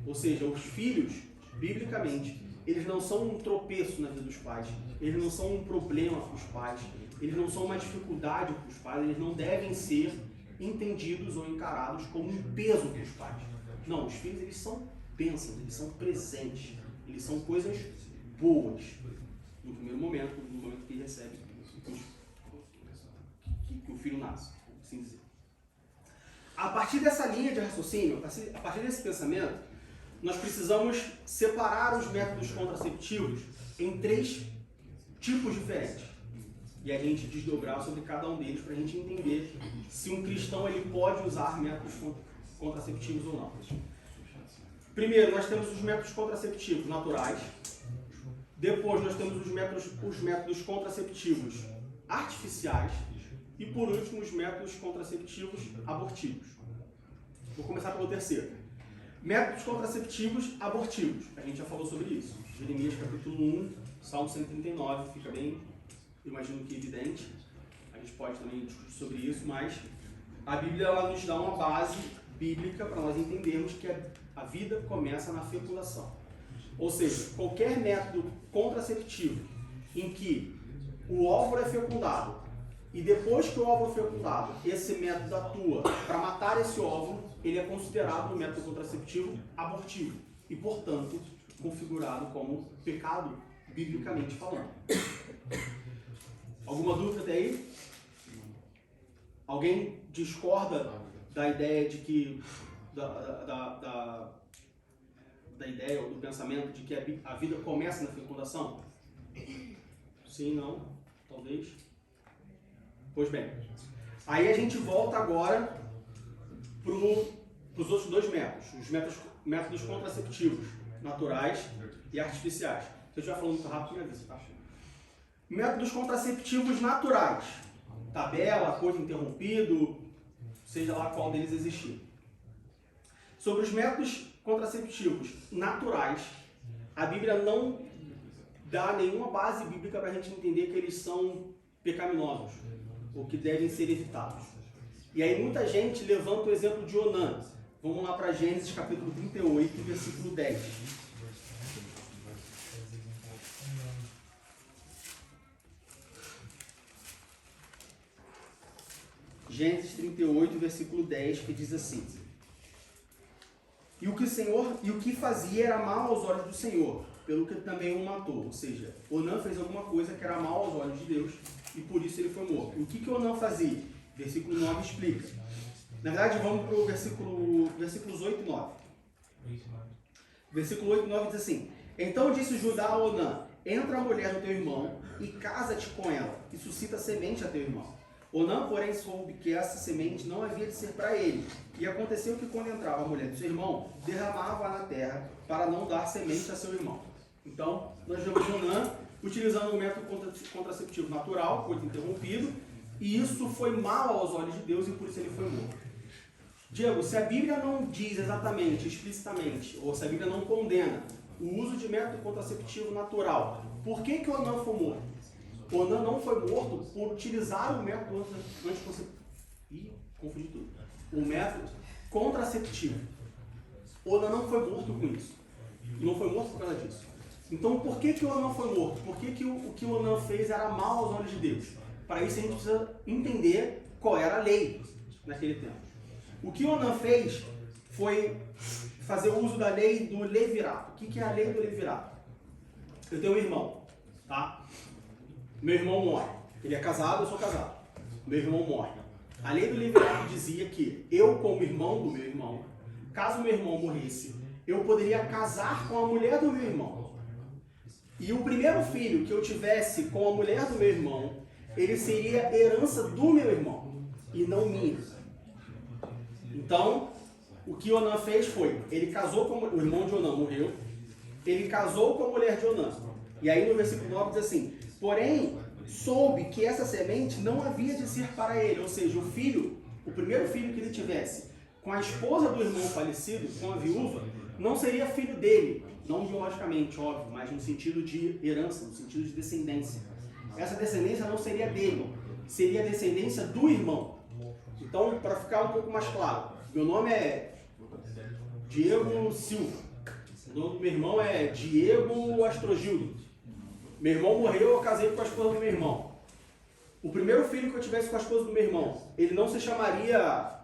Speaker 1: Ou seja, os filhos, biblicamente, eles não são um tropeço na vida dos pais, eles não são um problema para os pais, eles não são uma dificuldade para os pais, eles não devem ser entendidos ou encarados como um peso para os pais. Não, os filhos eles são bênçãos, eles são presentes, eles são coisas boas. No primeiro momento, no momento que ele recebe, que o filho nasce, assim dizer. A partir dessa linha de raciocínio, a partir desse pensamento, nós precisamos separar os métodos contraceptivos em 3 tipos diferentes. E a gente desdobrar sobre cada um deles para a gente entender se um cristão ele pode usar métodos contraceptivos ou não. Primeiro, nós temos os métodos contraceptivos naturais. Depois, nós temos os métodos contraceptivos artificiais. E, por último, os métodos contraceptivos abortivos. Vou começar pelo terceiro. Métodos contraceptivos abortivos. A gente já falou sobre isso. Jeremias capítulo 1, Salmo 139, fica bem, imagino que evidente. A gente pode também discutir sobre isso, mas a Bíblia ela nos dá uma base bíblica para nós entendermos que a vida começa na fecundação. Ou seja, qualquer método contraceptivo em que o óvulo é fecundado e depois que o óvulo é fecundado, esse método atua para matar esse óvulo, ele é considerado um método contraceptivo abortivo e, portanto, configurado como pecado, biblicamente falando. Alguma dúvida até aí? Alguém discorda da ideia de que da ideia ou do pensamento de que a vida começa na fecundação? Sim, não, talvez. Pois bem, aí a gente volta agora para os outros 2 métodos, os métodos contraceptivos naturais e artificiais. Se eu estiver falando muito rápido, me avisa, tá? Métodos contraceptivos naturais, tabela, coito interrompido, seja lá qual deles existir. Sobre os métodos contraceptivos naturais, a Bíblia não dá nenhuma base bíblica para a gente entender que eles são pecaminosos ou que devem ser evitados. E aí muita gente levanta o exemplo de Onã. Vamos lá para Gênesis capítulo 38, versículo 10. Gênesis 38, versículo 10, que diz assim: E o que fazia era mal aos olhos do Senhor, pelo que também o matou. Ou seja, Onã fez alguma coisa que era mal aos olhos de Deus e por isso ele foi morto. O que Onã fazia? Versículo 9 explica. Na verdade, vamos para o versículos 8 e 9. Versículo 8 e 9 diz assim: Então disse Judá a Onã: Entra a mulher do teu irmão e casa-te com ela, e suscita semente a teu irmão. Onã, porém, soube que essa semente não havia de ser para ele. E aconteceu que, quando entrava a mulher do seu irmão, derramava na terra para não dar semente a seu irmão. Então, nós vemos Onã utilizando um método contraceptivo natural, foi interrompido, e isso foi mal aos olhos de Deus e por isso ele foi morto. Diego, se a Bíblia não diz exatamente, explicitamente, ou se a Bíblia não condena o uso de método contraceptivo natural, por que Onã foi morto? Onã não foi morto por utilizar o método anticonceptivo. Confundi tudo. O método contraceptivo. Onã não foi morto com isso. E não foi morto por causa disso. Então, por que Onã foi morto? Por que o que Onã fez era mal aos olhos de Deus? Para isso, a gente precisa entender qual era a lei naquele tempo. O que Onã fez foi fazer uso da lei do levirato. O que é a lei do levirato? Eu tenho um irmão, tá? Meu irmão morre. Ele é casado, eu sou casado. Meu irmão morre. A lei do levirato dizia que eu, como irmão do meu irmão, caso meu irmão morresse, eu poderia casar com a mulher do meu irmão. E o primeiro filho que eu tivesse com a mulher do meu irmão, ele seria herança do meu irmão e não minha. Então, o que Onã fez foi, ele casou com o irmão de Onã, morreu, ele casou com a mulher de Onã. E aí no versículo 9 diz assim: Porém, soube que essa semente não havia de ser para ele, ou seja, o primeiro filho que ele tivesse com a esposa do irmão falecido, com a viúva, não seria filho dele, não biologicamente, óbvio, mas no sentido de herança, no sentido de descendência. Essa descendência não seria dele, seria a descendência do irmão. Então, para ficar um pouco mais claro, meu nome é Diego Silva, o nome do meu irmão é Diego Astrogildo. Meu irmão morreu, eu casei com a esposa do meu irmão. O primeiro filho que eu tivesse com a esposa do meu irmão, ele não se chamaria,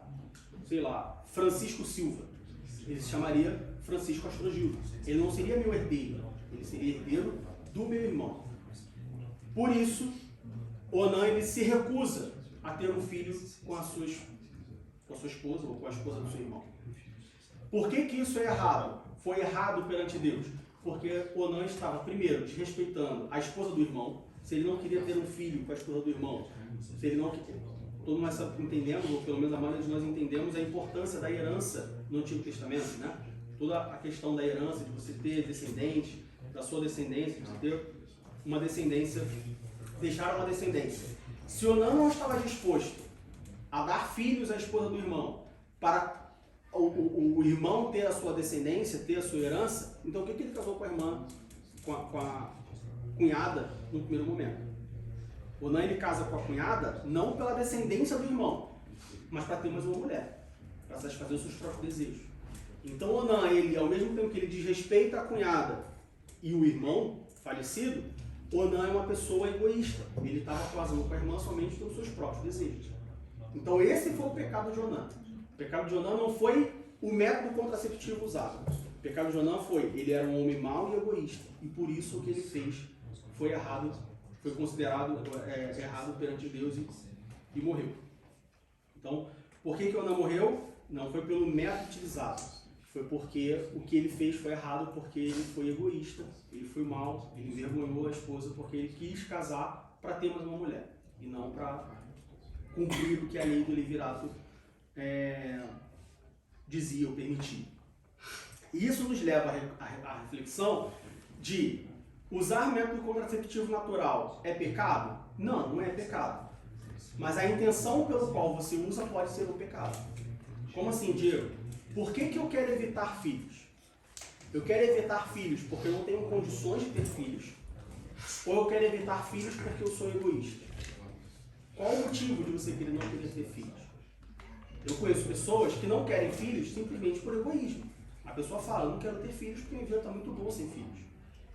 Speaker 1: sei lá, Francisco Silva. Ele se chamaria Francisco Astrogildo. Ele não seria meu herdeiro, ele seria herdeiro do meu irmão. Por isso, Onã ele se recusa a ter um filho com a sua esposa ou com a esposa do seu irmão. Por que isso é errado? Foi errado perante Deus. Porque Onã estava, primeiro, desrespeitando a esposa do irmão. Se ele não queria ter um filho com a esposa do irmão, se ele não... Todos nós entendemos, ou pelo menos a maioria de nós entendemos, a importância da herança no Antigo Testamento, né? Toda a questão da herança, de você ter descendente, da sua descendência, de você ter uma descendência, deixar uma descendência. Se Onã não estava disposto a dar filhos à esposa do irmão, para o irmão ter a sua descendência, ter a sua herança, então o que ele casou com a irmã, com a cunhada no primeiro momento? Onã ele casa com a cunhada não pela descendência do irmão, mas para ter mais uma mulher, para satisfazer os seus próprios desejos. Então Onã, ele, ao mesmo tempo que ele desrespeita a cunhada e o irmão falecido, Onã é uma pessoa egoísta. Ele estava casando com a irmã somente pelos seus próprios desejos. Então esse foi o pecado de Onã. O pecado de Onã não foi o método contraceptivo usado. O pecado de Onã foi, ele era um homem mau e egoísta. E por isso o que ele fez foi errado, foi considerado errado perante Deus e morreu. Então, por que Onã morreu? Não foi pelo método utilizado. Foi porque o que ele fez foi errado, porque ele foi egoísta, ele foi mau, ele envergonhou a esposa porque ele quis casar para ter mais uma mulher. E não para cumprir o que a lei do levirato dizia ou permitia. E isso nos leva à reflexão de usar método contraceptivo natural é pecado? Não, não é pecado. Mas a intenção pelo qual você usa pode ser um pecado. Como assim, Diego? Por que eu quero evitar filhos? Eu quero evitar filhos porque eu não tenho condições de ter filhos? Ou eu quero evitar filhos porque eu sou egoísta? Qual o motivo de você querer não querer ter filhos? Eu conheço pessoas que não querem filhos simplesmente por egoísmo. A pessoa fala, eu não quero ter filhos porque minha vida está muito boa sem filhos.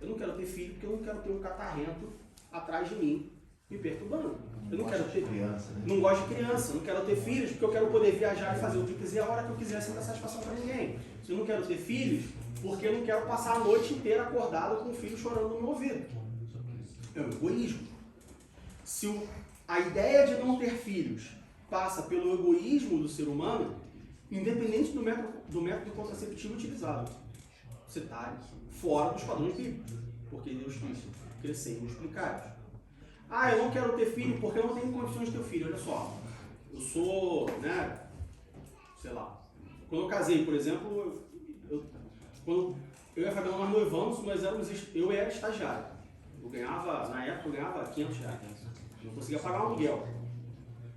Speaker 1: Eu não quero ter filho porque eu não quero ter um catarrento atrás de mim me perturbando. Eu não quero ter
Speaker 3: criança, né?
Speaker 1: Não gosto de criança, não quero ter filhos porque eu quero poder viajar e fazer o que eu quiser a hora que eu quiser sem dar satisfação para ninguém. Eu não quero ter filhos porque eu não quero passar a noite inteira acordado com o filho chorando no meu ouvido. É o egoísmo. Se a ideia de não ter filhos passa pelo egoísmo do ser humano, independente do método contraceptivo utilizado, você está fora dos padrões bíblicos, porque Deus disse, crescer e multiplicar. Ah, eu não quero ter filho porque eu não tenho condições de ter filho. Olha só, eu sou, né, sei lá, quando eu casei, por exemplo, quando eu e a Fabiana nós noivamos, eu era estagiário. Na época eu ganhava R$500. Eu não conseguia pagar um aluguel.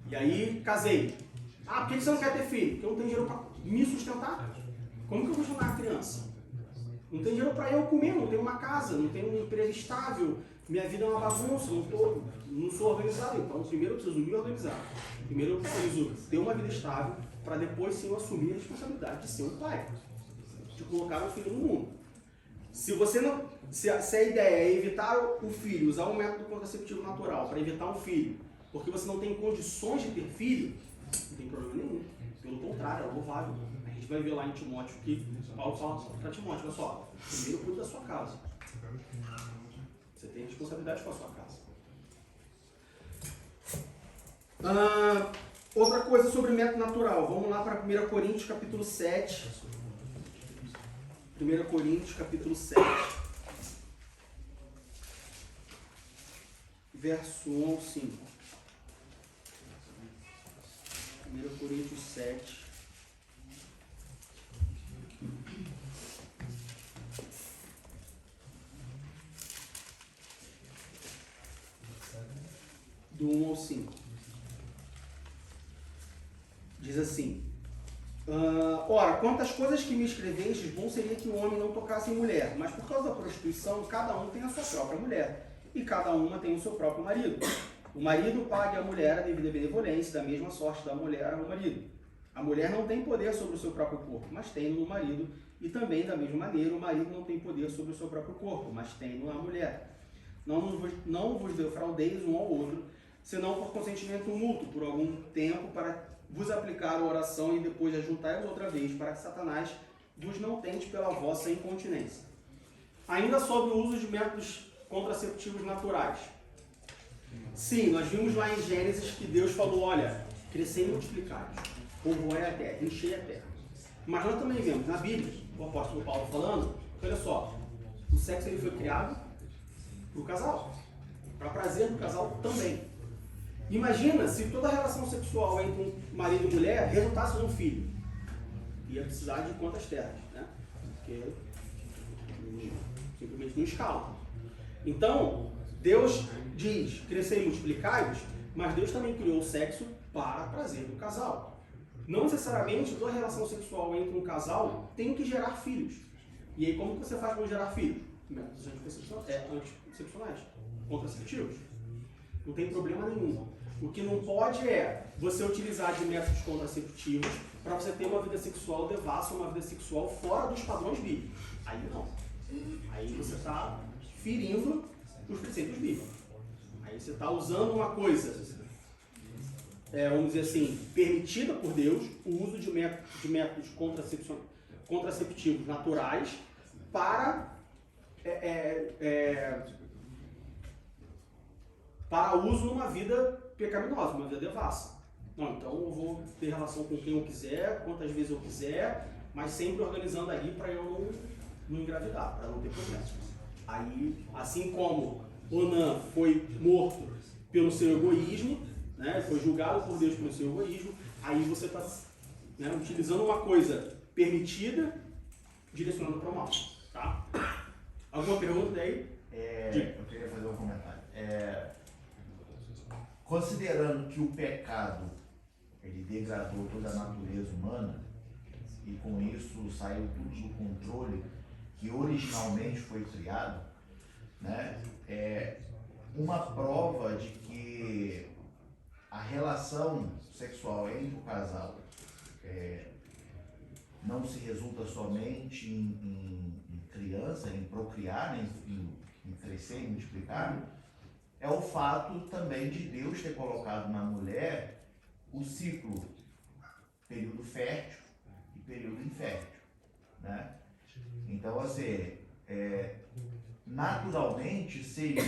Speaker 1: E aí, casei. Ah, por que você não quer ter filho? Porque eu não tenho dinheiro para me sustentar. Como que eu vou chamar a criança? Não tenho dinheiro para eu comer, não tenho uma casa, não tenho um emprego estável, minha vida é uma bagunça, não sou organizado. Então, primeiro eu preciso me organizar. Primeiro eu preciso ter uma vida estável para depois sim eu assumir a responsabilidade de ser um pai, de colocar o filho no mundo. Se a ideia é evitar o filho, usar um método contraceptivo natural para evitar um filho, porque você não tem condições de ter filho, não tem problema nenhum. Pelo contrário, é louvável. A gente vai ver lá em Timóteo que Paulo fala para Timóteo, olha só, primeiro cuida da sua casa. Você tem responsabilidade com a sua casa. Outra coisa sobre método natural. Vamos lá para 1 Coríntios capítulo 7. 1 Coríntios capítulo 7. Verso 1 ao 5. 1 Coríntios 7. Do 1 ao 5. Diz assim: ora, quantas coisas que me escrevestes, bom seria que o homem não tocasse em mulher, mas por causa da prostituição, cada um tem a sua própria mulher, e cada uma tem o seu próprio marido. O marido pague à mulher a devida benevolência, da mesma sorte da mulher ao marido. A mulher não tem poder sobre o seu próprio corpo, mas tem no marido, e também, da mesma maneira, o marido não tem poder sobre o seu próprio corpo, mas tem no a mulher. Não vos defraudeis um ao outro, senão por consentimento mútuo, por algum tempo, para vos aplicar a oração e depois ajuntai-vos outra vez, para que Satanás vos não tente pela vossa incontinência. Ainda sobre o uso de métodos contraceptivos naturais. Sim, nós vimos lá em Gênesis que Deus falou, olha, crescei e multiplicai, povoai a terra, enchei a terra. Mas nós também vemos na Bíblia, o apóstolo Paulo falando, olha só, o sexo ele foi criado para o casal, para prazer do casal também. Imagina se toda a relação sexual entre um marido e mulher resultasse num filho. Ia precisar de quantas terras, né? Porque simplesmente não escala. Então, Deus diz, crescei e multiplicai-vos, mas Deus também criou o sexo para prazer do casal. Não necessariamente toda relação sexual entre um casal tem que gerar filhos. E aí, como que você faz para gerar filhos? Métodos anticoncepcionais, contraceptivos. Não tem problema nenhum. O que não pode é você utilizar de métodos contraceptivos para você ter uma vida sexual devassa, uma vida sexual fora dos padrões bíblicos. Aí não. Aí você está ferindo os preceitos bíblicos. Aí você está usando uma coisa, vamos dizer assim, permitida por Deus, o uso de métodos contraceptivos naturais para uso numa vida pecaminosa, uma vida devassa. Não, então eu vou ter relação com quem eu quiser, quantas vezes eu quiser, mas sempre organizando ali para eu não engravidar, para não ter problemas. Aí, assim como Onã foi morto pelo seu egoísmo, né, foi julgado por Deus pelo seu egoísmo, aí você está utilizando uma coisa permitida, direcionando para o mal. Tá? Alguma pergunta aí?
Speaker 3: Eu queria fazer um comentário. Considerando que o pecado ele degradou toda a natureza humana e com isso saiu tudo do controle que originalmente foi criado, né? Uma prova de que a relação sexual entre o casal não se resulta somente em criança, em procriar, em crescer, em multiplicar, é o fato também de Deus ter colocado na mulher o ciclo, período fértil e período infértil, né? Então, assim, naturalmente seria,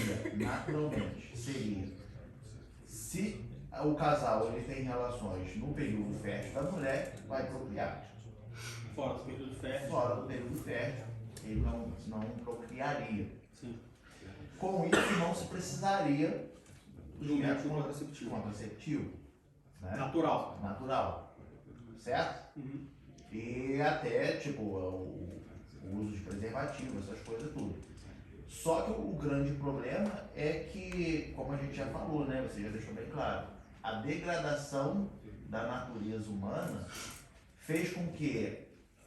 Speaker 3: se o casal ele tem relações no período fértil da mulher, vai procriar.
Speaker 1: Fora do período fértil.
Speaker 3: Fora do período fértil, ele não procriaria.
Speaker 1: Sim.
Speaker 3: Com isso, não se precisaria
Speaker 1: Do método
Speaker 3: contraceptivo, né?
Speaker 1: Natural.
Speaker 3: Certo?
Speaker 1: Uhum.
Speaker 3: E até, tipo, o uso de preservativo, essas coisas tudo. Só que o grande problema é que, como a gente já falou, né? Você já deixou bem claro, a degradação da natureza humana fez com que,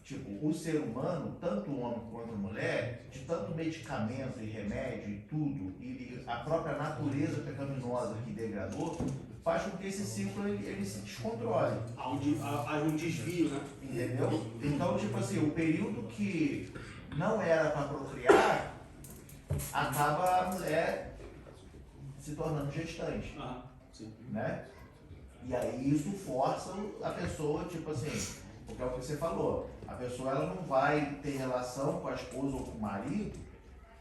Speaker 3: tipo, o ser humano, tanto o homem quanto a mulher, de tanto medicamento e remédio e tudo, e a própria natureza pecaminosa que degradou, faz com que esse ciclo ele se descontrole.
Speaker 1: Há um desvio, né?
Speaker 3: Entendeu? Então, tipo assim, o período que não era para procriar, acaba a mulher se tornando gestante,
Speaker 1: Sim.
Speaker 3: né? E aí isso força a pessoa, tipo assim, porque é o que você falou, a pessoa ela não vai ter relação com a esposa ou com o marido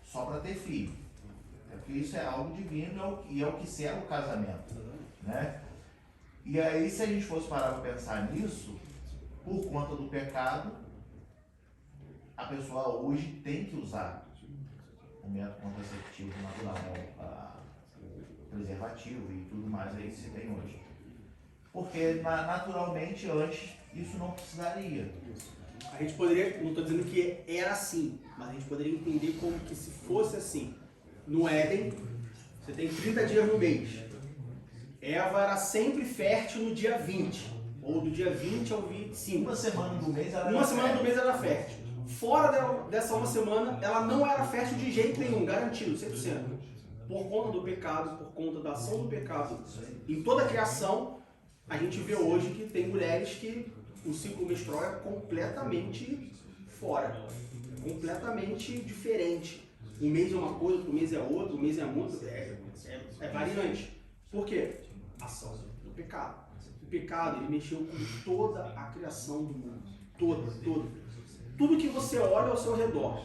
Speaker 3: só para ter filho. É porque isso é algo divino e é o que sela o casamento, né? E aí, se a gente fosse parar para pensar nisso, por conta do pecado, a pessoa hoje tem que usar o método contraceptivo natural, o preservativo e tudo mais aí que se tem hoje. Porque naturalmente antes isso não precisaria.
Speaker 1: A gente poderia, não estou dizendo que era assim, mas a gente poderia entender como que se fosse assim. No Éden, você tem 30 dias no mês. Eva era sempre fértil no dia 20, ou do dia 20 ao 25.
Speaker 3: Uma semana do mês ela
Speaker 1: Uma semana do mês ela era fértil. Fora dessa uma semana, ela não era fértil de jeito nenhum, garantido, 100%. Por conta do pecado, por conta da ação do pecado. Em toda a criação, a gente vê hoje que tem mulheres que o ciclo menstrual é completamente fora. Completamente diferente. Um mês é uma coisa, outro mês é outra, um mês é outra. É variante. Por quê? Ação do pecado. O pecado, ele mexeu com toda a criação do mundo. Toda. Tudo que você olha ao seu redor,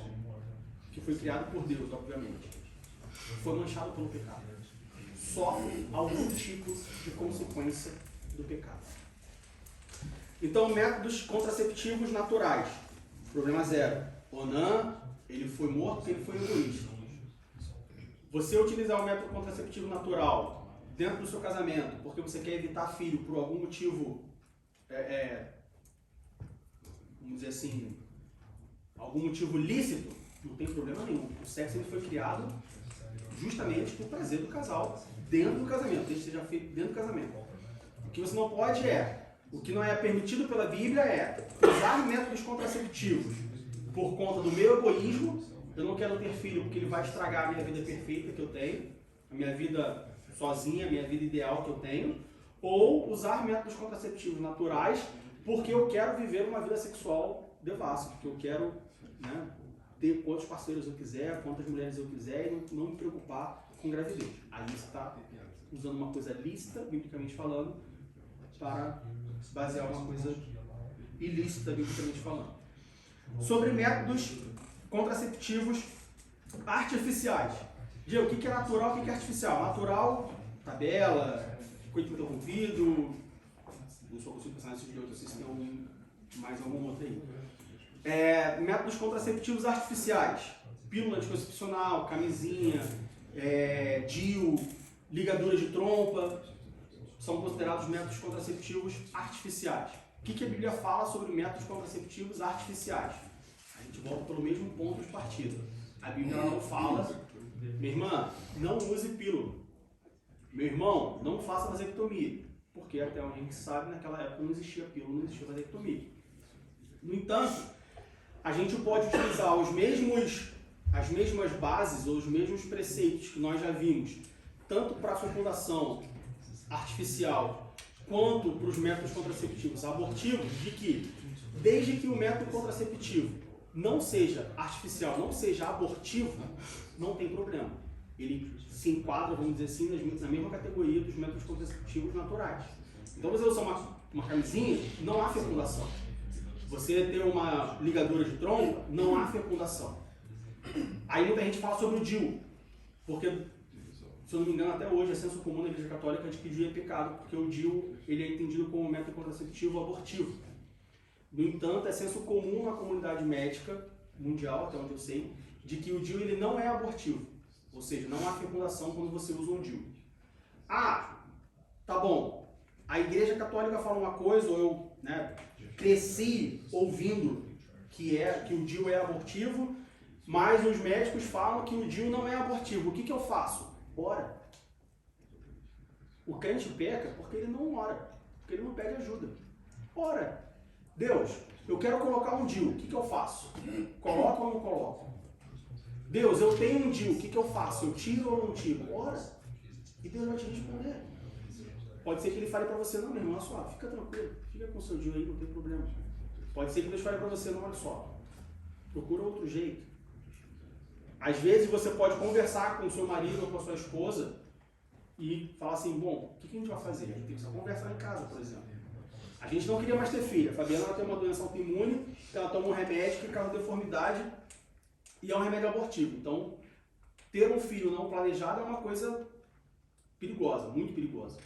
Speaker 1: que foi criado por Deus, obviamente, foi manchado pelo pecado. Sofre algum tipo de consequência do pecado. Então, métodos contraceptivos naturais. Problema zero. Onã, ele foi morto porque ele foi egoísta. Você utilizar o método contraceptivo natural dentro do seu casamento, porque você quer evitar filho por algum motivo, vamos dizer assim, algum motivo lícito, não tem problema nenhum. O sexo ele foi criado justamente por prazer do casal dentro do casamento, desde que seja feito dentro do casamento. O que você não pode o que não é permitido pela Bíblia é usar métodos contraceptivos por conta do meu egoísmo. Eu não quero ter filho porque ele vai estragar a minha vida perfeita que eu tenho, a minha vida sozinha, a minha vida ideal que eu tenho, ou usar métodos contraceptivos naturais porque eu quero viver uma vida sexual devassa, porque eu quero, né, ter quantos parceiros eu quiser, quantas mulheres eu quiser e não me preocupar com gravidez. Aí você está usando uma coisa lícita, biblicamente falando, para basear uma coisa ilícita, biblicamente falando. Sobre métodos contraceptivos artificiais. Diego, o que é natural e o que é artificial? Natural, tabela, coito interrompido, não só consigo pensar nesses dois, não sei se tem mais algum outro aí. Métodos contraceptivos artificiais. Pílula anticoncepcional, camisinha, DIU, ligadura de trompa, são considerados métodos contraceptivos artificiais. O que a Bíblia fala sobre métodos contraceptivos artificiais? A gente volta pelo mesmo ponto de partida. A Bíblia não fala, minha irmã, não use pílula. Meu irmão, não faça vasectomia. Porque até onde a gente sabe, naquela época não existia pílula, não existia vasectomia. No entanto, a gente pode utilizar as mesmas bases ou os mesmos preceitos que nós já vimos, tanto para a fecundação artificial quanto para os métodos contraceptivos abortivos, de que, desde que o método contraceptivo não seja artificial, não seja abortivo, não tem problema. ele se enquadra, vamos dizer assim, na mesma categoria dos métodos contraceptivos naturais. Então, você usa uma camisinha, não há fecundação. Você ter uma ligadura de tromba, não há fecundação. Aí muita gente fala sobre o DIU, porque, se eu não me engano, até hoje é senso comum na Igreja Católica de que o DIU é pecado, porque o DIU ele é entendido como método contraceptivo abortivo. No entanto, é senso comum na comunidade médica mundial, até onde eu sei, de que o DIU ele não é abortivo. Ou seja, não há fecundação quando você usa um DIU. Ah, tá bom. A Igreja Católica fala uma coisa, ou eu cresci ouvindo que o DIU é abortivo, mas os médicos falam que o DIU não é abortivo. O que eu faço? Ora. O crente peca porque ele não ora, porque ele não pede ajuda. Ora. Deus, eu quero colocar um DIU, o que eu faço? Coloco ou não coloco? Deus, eu tenho um DIU, o que eu faço? Eu tiro ou não tiro? Ora. E Deus vai te responder. Pode ser que ele fale para você, não, meu irmão, olha só, fica tranquilo, fica com o seu DIU aí, não tem problema. Pode ser que Deus fale para você, não, olha só, procura outro jeito. Às vezes você pode conversar com o seu marido ou com a sua esposa e falar assim, bom, o que a gente vai fazer? A gente tem que só conversar em casa, por exemplo. A gente não queria mais ter filha. A Fabiana tem uma doença autoimune, ela toma um remédio que causa deformidade e é um remédio abortivo. Então, ter um filho não planejado é uma coisa perigosa, muito perigosa.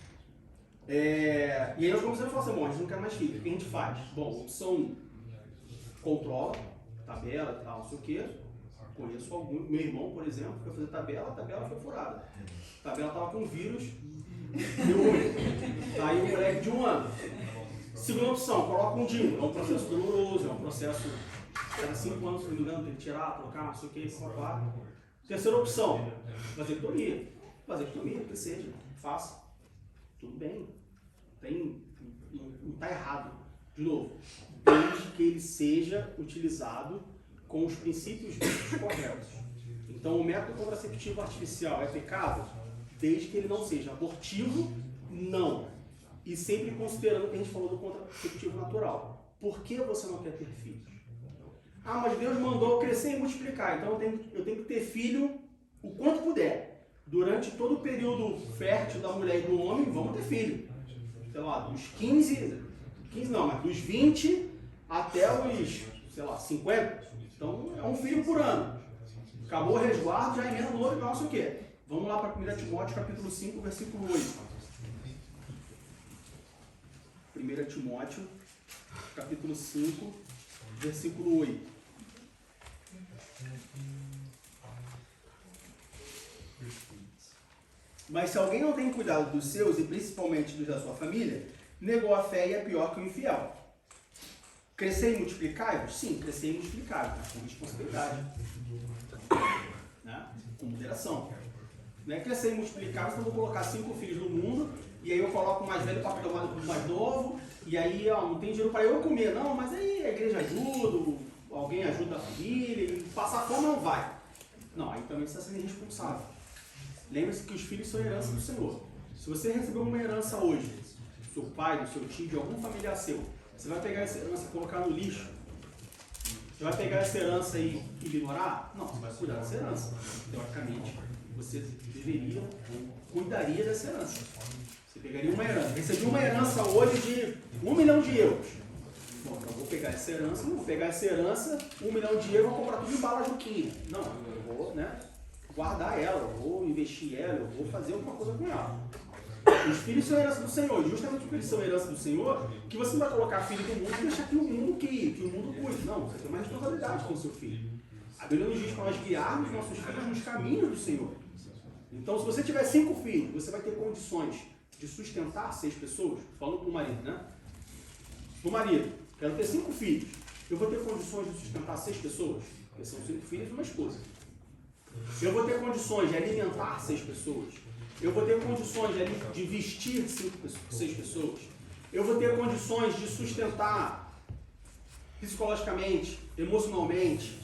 Speaker 1: E aí nós começamos a falar assim, bom, a gente não quer mais filho, o que a gente faz? Bom, opção controla, tabela e tal, não sei o quê. Conheço algum, meu irmão, por exemplo, foi fazer tabela, a tabela foi furada. A tabela estava com vírus, deu ruim. Tá aí um moleque de 1 ano. Segunda opção, coloca um DIU. É um processo doloroso, é um processo cada 5 anos, se não me engano, tem que tirar, trocar, não sei o que, papá. Terceira opção, vasectomia. Vasectomia, que seja, faça. Tudo bem. Não está errado. De novo, desde que ele seja utilizado com os princípios bíblicos corretos. Então, o método contraceptivo artificial é pecado? Desde que ele não seja abortivo, não. E sempre considerando o que a gente falou do contraceptivo natural. Por que você não quer ter filhos? Ah, mas Deus mandou crescer e multiplicar, então eu tenho que ter filho o quanto puder. Durante todo o período fértil da mulher e do homem, vamos ter filho. Sei lá, dos 15 não, mas dos 20 até os, 50. Então é um filho por ano. Acabou o resguardo, já emenda no outro, não sei o quê. Vamos lá para 1 Timóteo, capítulo 5, versículo 8. 1 Timóteo, capítulo 5, versículo 8. Mas se alguém não tem cuidado dos seus, e principalmente dos da sua família, negou a fé e é pior que o infiel. Crescer e multiplicar-vos? Sim, crescer e multiplicar, mas com responsabilidade. Né? Com moderação. Não é crescer e multiplicar, senão eu vou colocar 5 filhos no mundo, e aí eu coloco o mais velho para cuidar do mais novo, e aí não tem dinheiro para eu comer. Não, mas aí a igreja ajuda, alguém ajuda a família, e passar fome não vai. Não, aí também você está sendo irresponsável. Lembre-se que os filhos são herança do Senhor. Se você recebeu uma herança hoje, do seu pai, do seu tio, de algum familiar seu, você vai pegar essa herança e colocar no lixo? Você vai pegar essa herança e ignorar? Não, você vai cuidar dessa herança. Teoricamente, você deveria, cuidaria dessa herança. Você pegaria uma herança. Recebi uma herança hoje de 1 milhão de euros. Bom, então eu vou pegar essa herança, não vou pegar essa herança, 1 milhão de euros, vou comprar tudo em bala juquinha. Não, eu vou, guardar ela, eu vou investir ela, eu vou fazer alguma coisa com ela. Os filhos são herança do Senhor, e justamente porque eles são herança do Senhor, que você não vai colocar filho do mundo e deixar que o mundo que o mundo cuide. Não, você tem uma responsabilidade com o seu filho. A Bíblia nos diz para nós guiarmos nossos filhos nos caminhos do Senhor. Então, se você tiver 5 filhos, você vai ter condições de sustentar 6 pessoas, falando para o marido, né? Para o marido, quero ter 5 filhos. Eu vou ter condições de sustentar 6 pessoas? Porque são 5 filhos e uma esposa. Eu vou ter condições de alimentar 6 pessoas. Eu vou ter condições de vestir 6 pessoas. Eu vou ter condições de sustentar psicologicamente, emocionalmente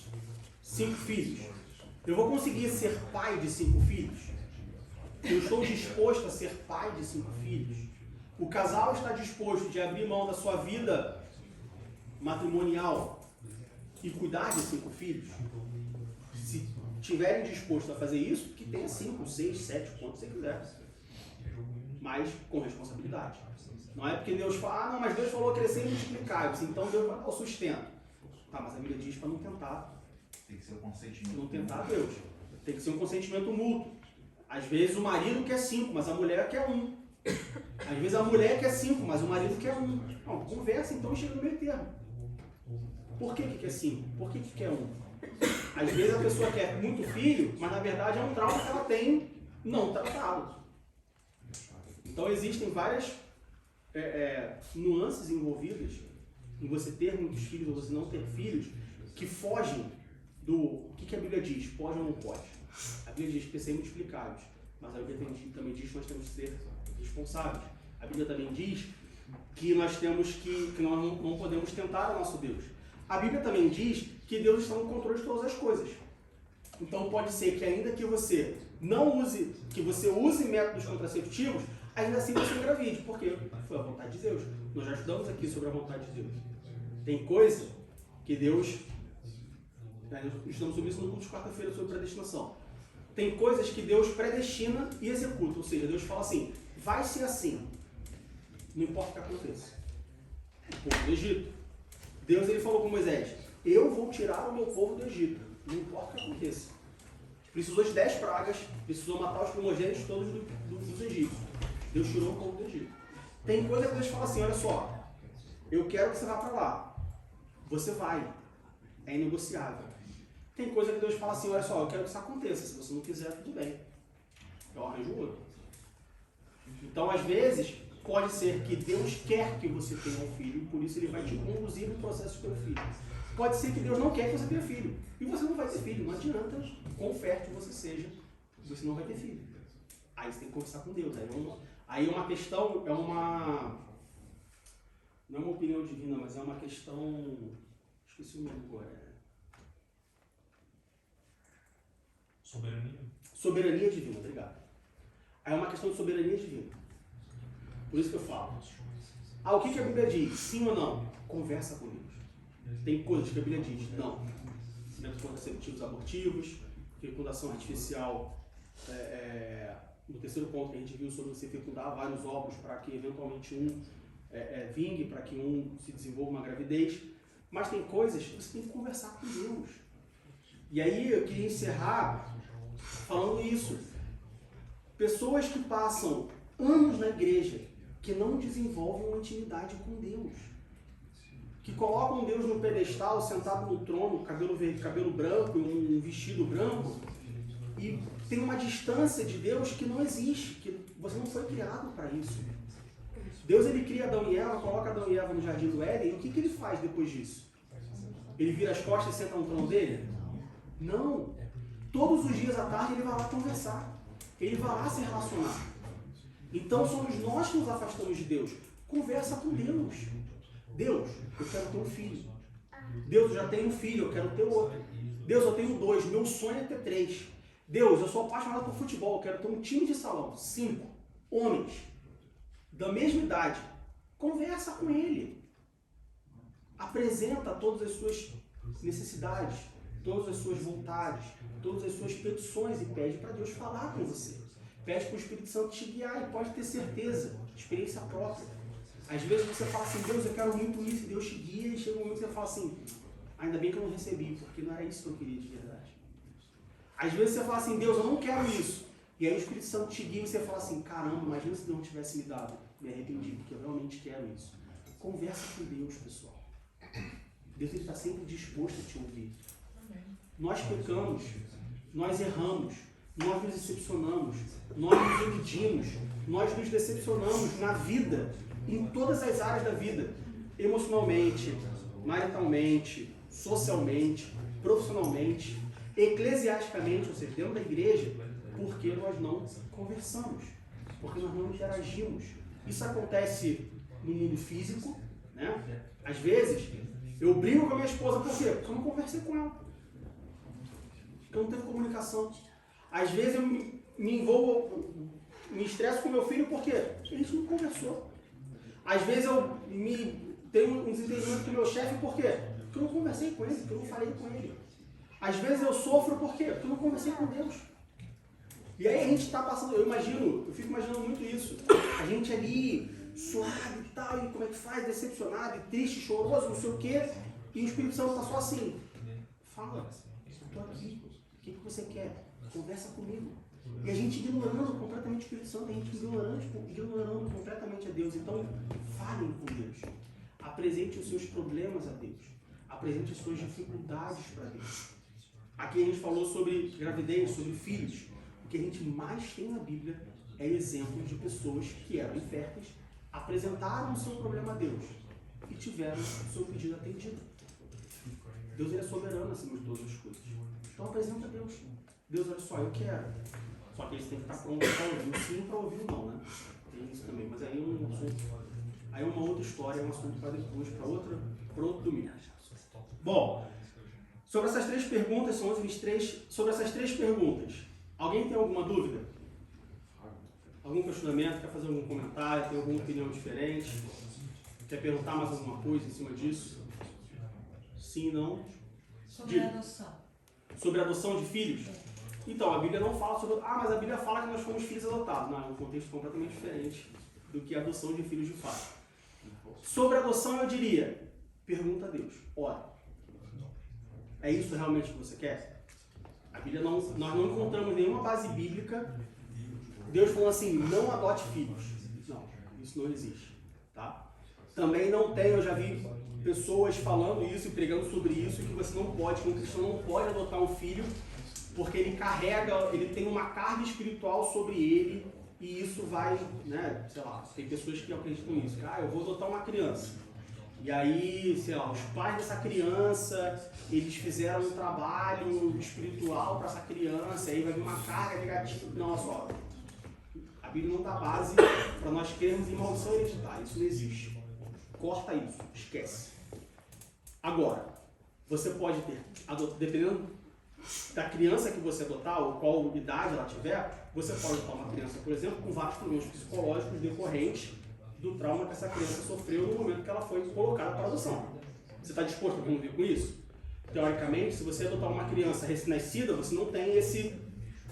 Speaker 1: 5 filhos. Eu vou conseguir ser pai de 5 filhos? Eu estou disposto a ser pai de 5 filhos? O casal está disposto de abrir mão da sua vida matrimonial e cuidar de 5 filhos? Se estiverem dispostos a fazer isso, que tenha 5, 6, 7, quanto você quiser. Mas com responsabilidade. Não é porque Deus fala, não, mas Deus falou crescer e multiplicar, então Deus vai dar o sustento. Tá, mas a Bíblia diz para não tentar.
Speaker 3: Tem que ser o consentimento.
Speaker 1: Não tentar Deus. Tem que ser um consentimento mútuo. Às vezes o marido quer 5, mas a mulher quer 1. Às vezes a mulher quer 5, mas o marido quer 1. Não, conversa então e chega no meio termo. Por que quer 5? Por que quer 1? Às vezes a pessoa quer muito filho, mas na verdade é um trauma que ela tem não tratado. Então existem várias nuances envolvidas em você ter muitos filhos ou você não ter filhos que fogem do... O que a Bíblia diz? Pode ou não pode? A Bíblia diz que ser multiplicados, mas a Bíblia também diz que nós temos que ser responsáveis. A Bíblia também diz que nós temos que nós não podemos tentar o nosso Deus. A Bíblia também diz que Deus está no controle de todas as coisas. Então pode ser que ainda que você não use, que você use métodos contraceptivos, ainda assim você engravide, porque foi a vontade de Deus. Nós já estudamos aqui sobre a vontade de Deus. Tem coisa que Deus... Estudamos sobre isso no culto de quarta-feira sobre predestinação. Tem coisas que Deus predestina e executa. Ou seja, Deus fala assim, vai ser assim. Não importa o que aconteça. O povo do Egito. Deus ele falou com Moisés, eu vou tirar o meu povo do Egito. Não importa o que aconteça. Precisou de 10 pragas, precisou matar os primogênitos todos dos egípcios. Deus tirou o povo do Egito. Tem coisa que Deus fala assim, olha só, eu quero que você vá para lá. Você vai. É inegociável. Tem coisa que Deus fala assim, olha só, eu quero que isso aconteça. Se você não quiser, tudo bem. Eu arranjo outro. Então, às vezes, pode ser que Deus quer que você tenha um filho, e por isso Ele vai te conduzir no processo de ter um filho. Pode ser que Deus não quer que você tenha filho. E você não vai ter filho. Não adianta quão fértil você seja, você não vai ter filho. Aí você tem que conversar com Deus. Aí é uma questão, não é uma opinião divina, mas é uma questão... Esqueci o nome agora.
Speaker 4: Soberania.
Speaker 1: Soberania divina, obrigado. Aí é uma questão de soberania divina. Por isso que eu falo. O que a Bíblia diz? Sim ou não? Conversa com Deus. Tem coisas que a Bíblia diz. Não. Métodos contraceptivos abortivos, fecundação artificial. No terceiro ponto que a gente viu sobre você fecundar vários ovos para que eventualmente um vingue, para que um se desenvolva uma gravidez. Mas tem coisas que você tem que conversar com Deus. E aí eu queria encerrar falando isso. Pessoas que passam anos na igreja que não desenvolvem uma intimidade com Deus. Que colocam Deus no pedestal, sentado no trono, cabelo branco e um vestido branco, e tem uma distância de Deus que não existe, que você não foi criado para isso. Deus ele cria Adão e Eva, coloca Adão e Eva no jardim do Éden, e o que ele faz depois disso? Ele vira as costas e senta no trono dele? Não. Todos os dias à tarde ele vai lá conversar. Ele vai lá se relacionar. Então somos nós que nos afastamos de Deus. Conversa com Deus. Deus, eu quero ter um filho. Deus, eu já tenho um filho, eu quero ter outro. Deus, eu tenho 2, meu sonho é ter 3. Deus, eu sou apaixonado por futebol, eu quero ter um time de salão. 5 homens da mesma idade. Conversa com ele. Apresenta todas as suas necessidades, todas as suas vontades, todas as suas petições e pede para Deus falar com você. Pede para o Espírito Santo te guiar e pode ter certeza, experiência própria. Às vezes você fala assim, Deus, eu quero muito isso, e Deus te guia, e chega um momento que você fala assim, ainda bem que eu não recebi, porque não era isso que eu queria de verdade. Às vezes você fala assim, Deus, eu não quero isso. E aí o Espírito Santo te guia e você fala assim, caramba, imagina se Deus não tivesse me dado. Me arrependi, porque eu realmente quero isso. Conversa com Deus, pessoal. Deus está sempre disposto a te ouvir. Nós pecamos, nós erramos, nós nos decepcionamos, nós nos iludimos, nós nos decepcionamos na vida, em todas as áreas da vida, emocionalmente, maritalmente, socialmente, profissionalmente, eclesiasticamente, ou seja, dentro da igreja, porque nós não conversamos, porque nós não interagimos. Isso acontece no mundo físico, né? Às vezes, eu brigo com a minha esposa, por quê? Porque eu não conversei com ela. Porque eu não teve comunicação. Às vezes eu me envolvo, me estresso com meu filho, por quê? Porque a gente não conversou. Às vezes eu tenho um desentendimento com o meu chefe, por quê? Porque eu não conversei com ele, porque eu não falei com ele. Às vezes eu sofro por quê? Porque eu não conversei com Deus. E aí a gente está passando, eu fico imaginando muito isso. A gente ali, suave e tal, e como é que faz, decepcionado, e triste, choroso, não sei o quê. E o Espírito Santo está só assim. Fala, eu estou aqui. O que você quer? Conversa comigo. E a gente ignorando completamente o Espírito Santo, a gente ignorando completamente a Deus. Então, falem com Deus. Apresente os seus problemas a Deus. Apresente as suas dificuldades para Deus. Aqui a gente falou sobre gravidez, sobre filhos. O que a gente mais tem na Bíblia é exemplos de pessoas que eram inférteis, apresentaram o seu problema a Deus e tiveram o seu pedido atendido. Deus ele é soberano acima de todas as coisas. Então apresenta a Deus. Deus, olha só, eu quero. Só que eles têm que estar prontos para ouvir o sim para ouvir o não, né? Tem isso também, mas aí é uma outra história, é um assunto para depois, para outro domingo. Bom, sobre essas três perguntas, são 11h23, sobre essas três perguntas, alguém tem alguma dúvida? Algum questionamento? Quer fazer algum comentário? Tem alguma opinião diferente? Quer perguntar mais alguma coisa em cima disso? Sim, não?
Speaker 5: Sobre a adoção.
Speaker 1: Sobre a adoção de filhos? Então, a Bíblia não fala sobre... mas a Bíblia fala que nós fomos filhos adotados. Não, é um contexto completamente diferente do que a adoção de filhos de fato. Sobre a adoção, eu diria, pergunta a Deus, ora. É isso realmente que você quer? A Bíblia nós não encontramos nenhuma base bíblica. Deus falou assim, não adote filhos. Não, isso não existe. Tá? Também não tem, eu já vi pessoas falando isso e pregando sobre isso, que você não pode, que um cristão não pode adotar um filho, porque ele tem uma carga espiritual sobre ele, e isso vai, né, sei lá, tem pessoas que acreditam nisso, que, eu vou adotar uma criança. E aí, sei lá, os pais dessa criança, eles fizeram um trabalho espiritual para essa criança, aí vai vir uma carga negativa. Não, só, a Bíblia não dá base para nós crermos em maldição hereditária, isso não existe. Corta isso, esquece. Agora, você pode ter, dependendo da criança que você adotar, ou qual idade ela tiver, você pode adotar uma criança, por exemplo, com vários problemas psicológicos decorrentes do trauma que essa criança sofreu no momento que ela foi colocada para adoção. Você está disposto a conviver com isso? Teoricamente, se você adotar uma criança recém-nascida, você não tem esse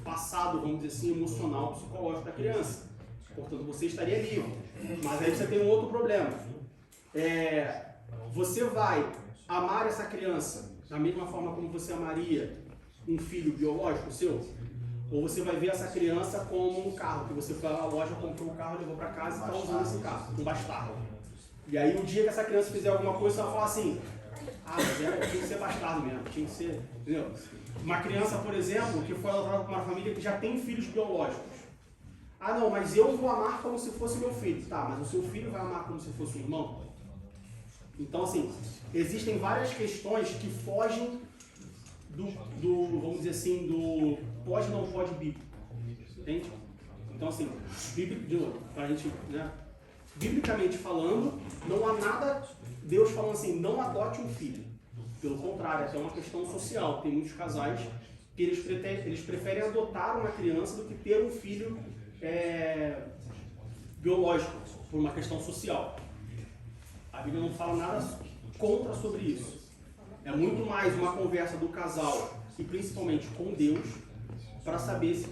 Speaker 1: passado, vamos dizer assim, emocional, psicológico da criança. Portanto, você estaria livre. Mas aí você tem um outro problema. Você vai amar essa criança da mesma forma como você amaria um filho biológico seu? Ou você vai ver essa criança como um carro, que você foi à loja, comprou um carro, levou para casa e está usando esse carro, um bastardo. E aí o dia que essa criança fizer alguma coisa, você vai falar assim, mas tinha que ser bastardo mesmo, tinha que ser, entendeu? Uma criança, por exemplo, que foi adotada por uma família que já tem filhos biológicos. Não, mas eu vou amar como se fosse meu filho. Tá, mas o seu filho vai amar como se fosse um irmão? Então, assim, existem várias questões que fogem vamos dizer assim, do pode não pode bíblico. Entende? Então, assim, de novo, pra gente, né? Biblicamente falando, não há nada, Deus falando assim, não adote um filho. Pelo contrário, é uma questão social. Tem muitos casais que eles preferem adotar uma criança do que ter um filho biológico, por uma questão social. A Bíblia não fala nada contra sobre isso. É muito mais uma conversa do casal e principalmente com Deus para saber se,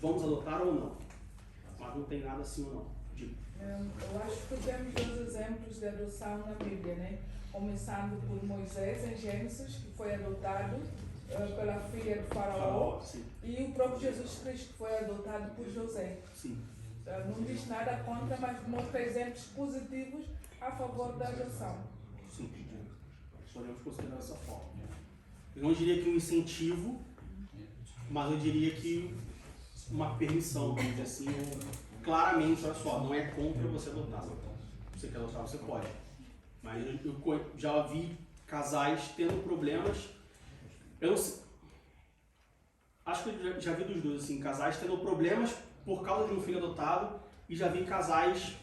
Speaker 1: vamos adotar ou não. Mas não tem nada assim ou não. Digo.
Speaker 6: Eu acho que temos dois exemplos de adoção na Bíblia, né? Começando por Moisés em Gênesis, que foi adotado pela filha do faraó, e o próprio Jesus Cristo, que foi adotado por José.
Speaker 1: Sim.
Speaker 6: Não diz nada contra, mas mostra exemplos positivos a favor da adoção.
Speaker 1: Sim, podemos considerar dessa forma. Eu não diria que um incentivo, mas eu diria que uma permissão, vamos dizer assim, claramente, olha só, não é contra você adotar. Se você quer adotar, você pode. Mas eu já vi casais tendo problemas. Eu não sei, acho que eu já vi dos dois, assim, casais tendo problemas por causa de um filho adotado, e já vi casais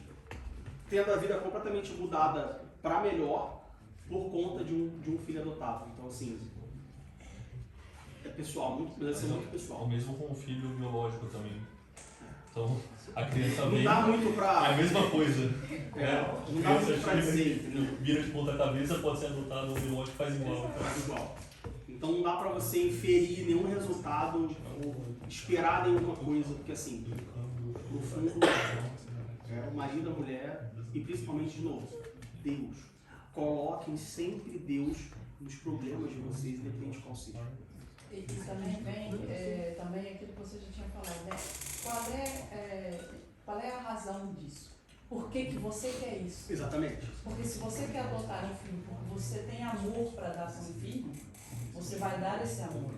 Speaker 1: tendo a vida completamente mudada para melhor por conta de um filho adotado. Então, assim, é pessoal, deve ser muito pessoal.
Speaker 4: Ou mesmo com o filho biológico também. Então, a criança
Speaker 1: Não
Speaker 4: vem...
Speaker 1: dá muito
Speaker 4: É
Speaker 1: pra.
Speaker 4: a mesma coisa.
Speaker 1: Não dá muito pra dizer, entendeu?
Speaker 4: Vira de ponta cabeça, pode ser adotado, o outro faz igual.
Speaker 1: Faz igual. Então não dá pra você inferir nenhum resultado ou esperar nenhuma coisa, porque assim, no fundo, o marido e a mulher, e principalmente de novo, Deus. Coloquem sempre Deus nos problemas de vocês, independente de qual seja.
Speaker 5: E também vem também aquilo que você já tinha falado, né? Qual é a razão disso? Por que você quer isso?
Speaker 1: Exatamente.
Speaker 5: Porque se você quer adotar um filho porque você tem amor para dar para um filho, você vai dar esse amor.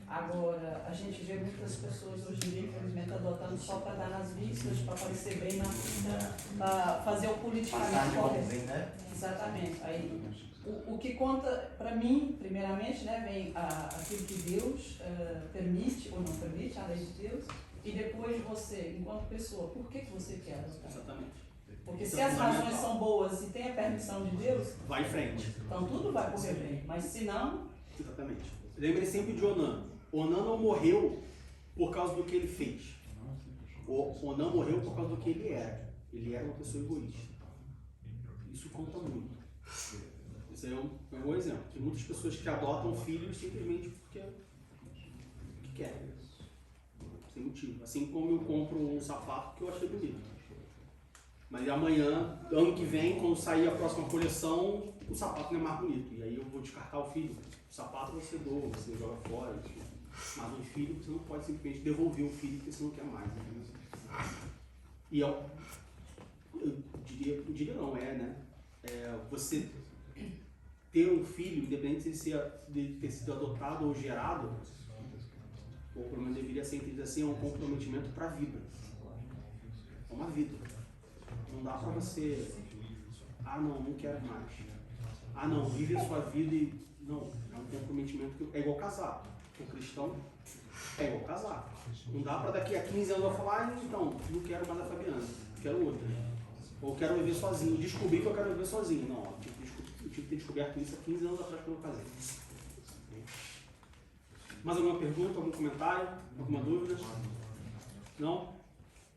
Speaker 5: Agora, a gente vê muitas pessoas hoje em dia, infelizmente, adotando só para dar nas vistas, para aparecer bem na vida, para fazer o politicamente correto.
Speaker 3: Né?
Speaker 5: Exatamente. Aí, o que conta para mim, primeiramente, né, vem aquilo que Deus permite ou não permite, a lei de Deus, e depois você, enquanto pessoa, por que você quer adotar?
Speaker 1: Exatamente.
Speaker 5: Porque se as razões são boas e tem a permissão de Deus,
Speaker 1: Vai em frente.
Speaker 5: então tudo vai correr bem. Mas se não,
Speaker 1: Exatamente. Lembre sempre de Onan. Onan não morreu por causa do que ele fez. Onan morreu por causa do que ele era. Ele era uma pessoa egoísta. Isso conta muito. Esse é um bom exemplo. Tem muitas pessoas que adotam filhos simplesmente porque querem. Sem motivo. Assim como eu compro um sapato que eu achei bonito. Mas amanhã, ano que vem, quando sair a próxima coleção, o sapato não é mais bonito. E aí eu vou descartar o filho. O sapato você doa, você joga fora. Mas um filho, você não pode simplesmente devolver o filho porque você não quer mais. Né? E eu diria não, né? Você ter um filho, independente de ter sido adotado ou gerado, ou pelo menos deveria ser entendido assim, é um comprometimento para a vida. É uma vida. Não dá pra você, não quero mais. Vive a sua vida e... Não, é um comprometimento que é igual casar. O cristão é igual casar. Não dá pra daqui a 15 anos eu falar, então, não quero mais a Fabiana, quero outra. Ou quero viver sozinho, descobri que eu quero viver sozinho. Não, eu tive que ter descoberto isso há 15 anos atrás quando eu casei. Mais alguma pergunta, algum comentário, alguma dúvida? Não?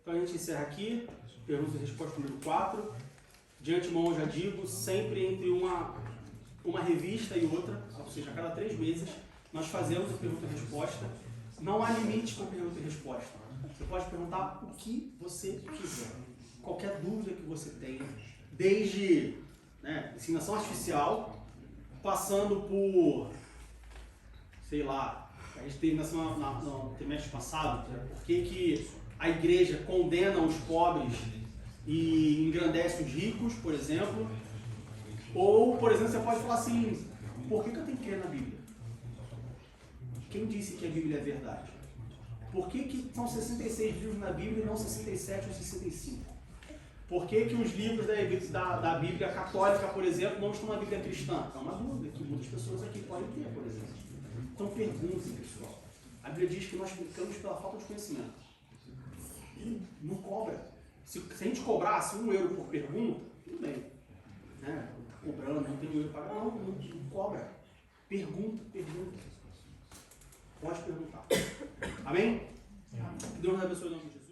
Speaker 1: Então a gente encerra aqui. Pergunta e resposta número 4. De antemão eu já digo, sempre entre uma revista e outra, ou seja, a cada 3 meses, nós fazemos a pergunta e resposta. Não há limite com pergunta e resposta. Você pode perguntar o que você quiser. Qualquer dúvida que você tenha, desde inseminação artificial, passando por, sei lá, a gente teve no trimestre passado, por que a igreja condena os pobres e engrandece os ricos, por exemplo. Ou, por exemplo, você pode falar assim, por que eu tenho que crer na Bíblia? Quem disse que a Bíblia é verdade? Por que são 66 livros na Bíblia e não 67 ou 65? Por que os livros da Bíblia católica, por exemplo, não estão na Bíblia cristã? É uma dúvida que muitas pessoas aqui podem ter, por exemplo. Então perguntem, pessoal. A Bíblia diz que nós ficamos pela falta de conhecimento. Não cobra. Se a gente cobrasse €1 por pergunta, tudo bem. Cobrando, não tem dinheiro para pagar. Não cobra. Pergunta. Pode perguntar. Amém? Que Deus nos abençoe em nome de Jesus.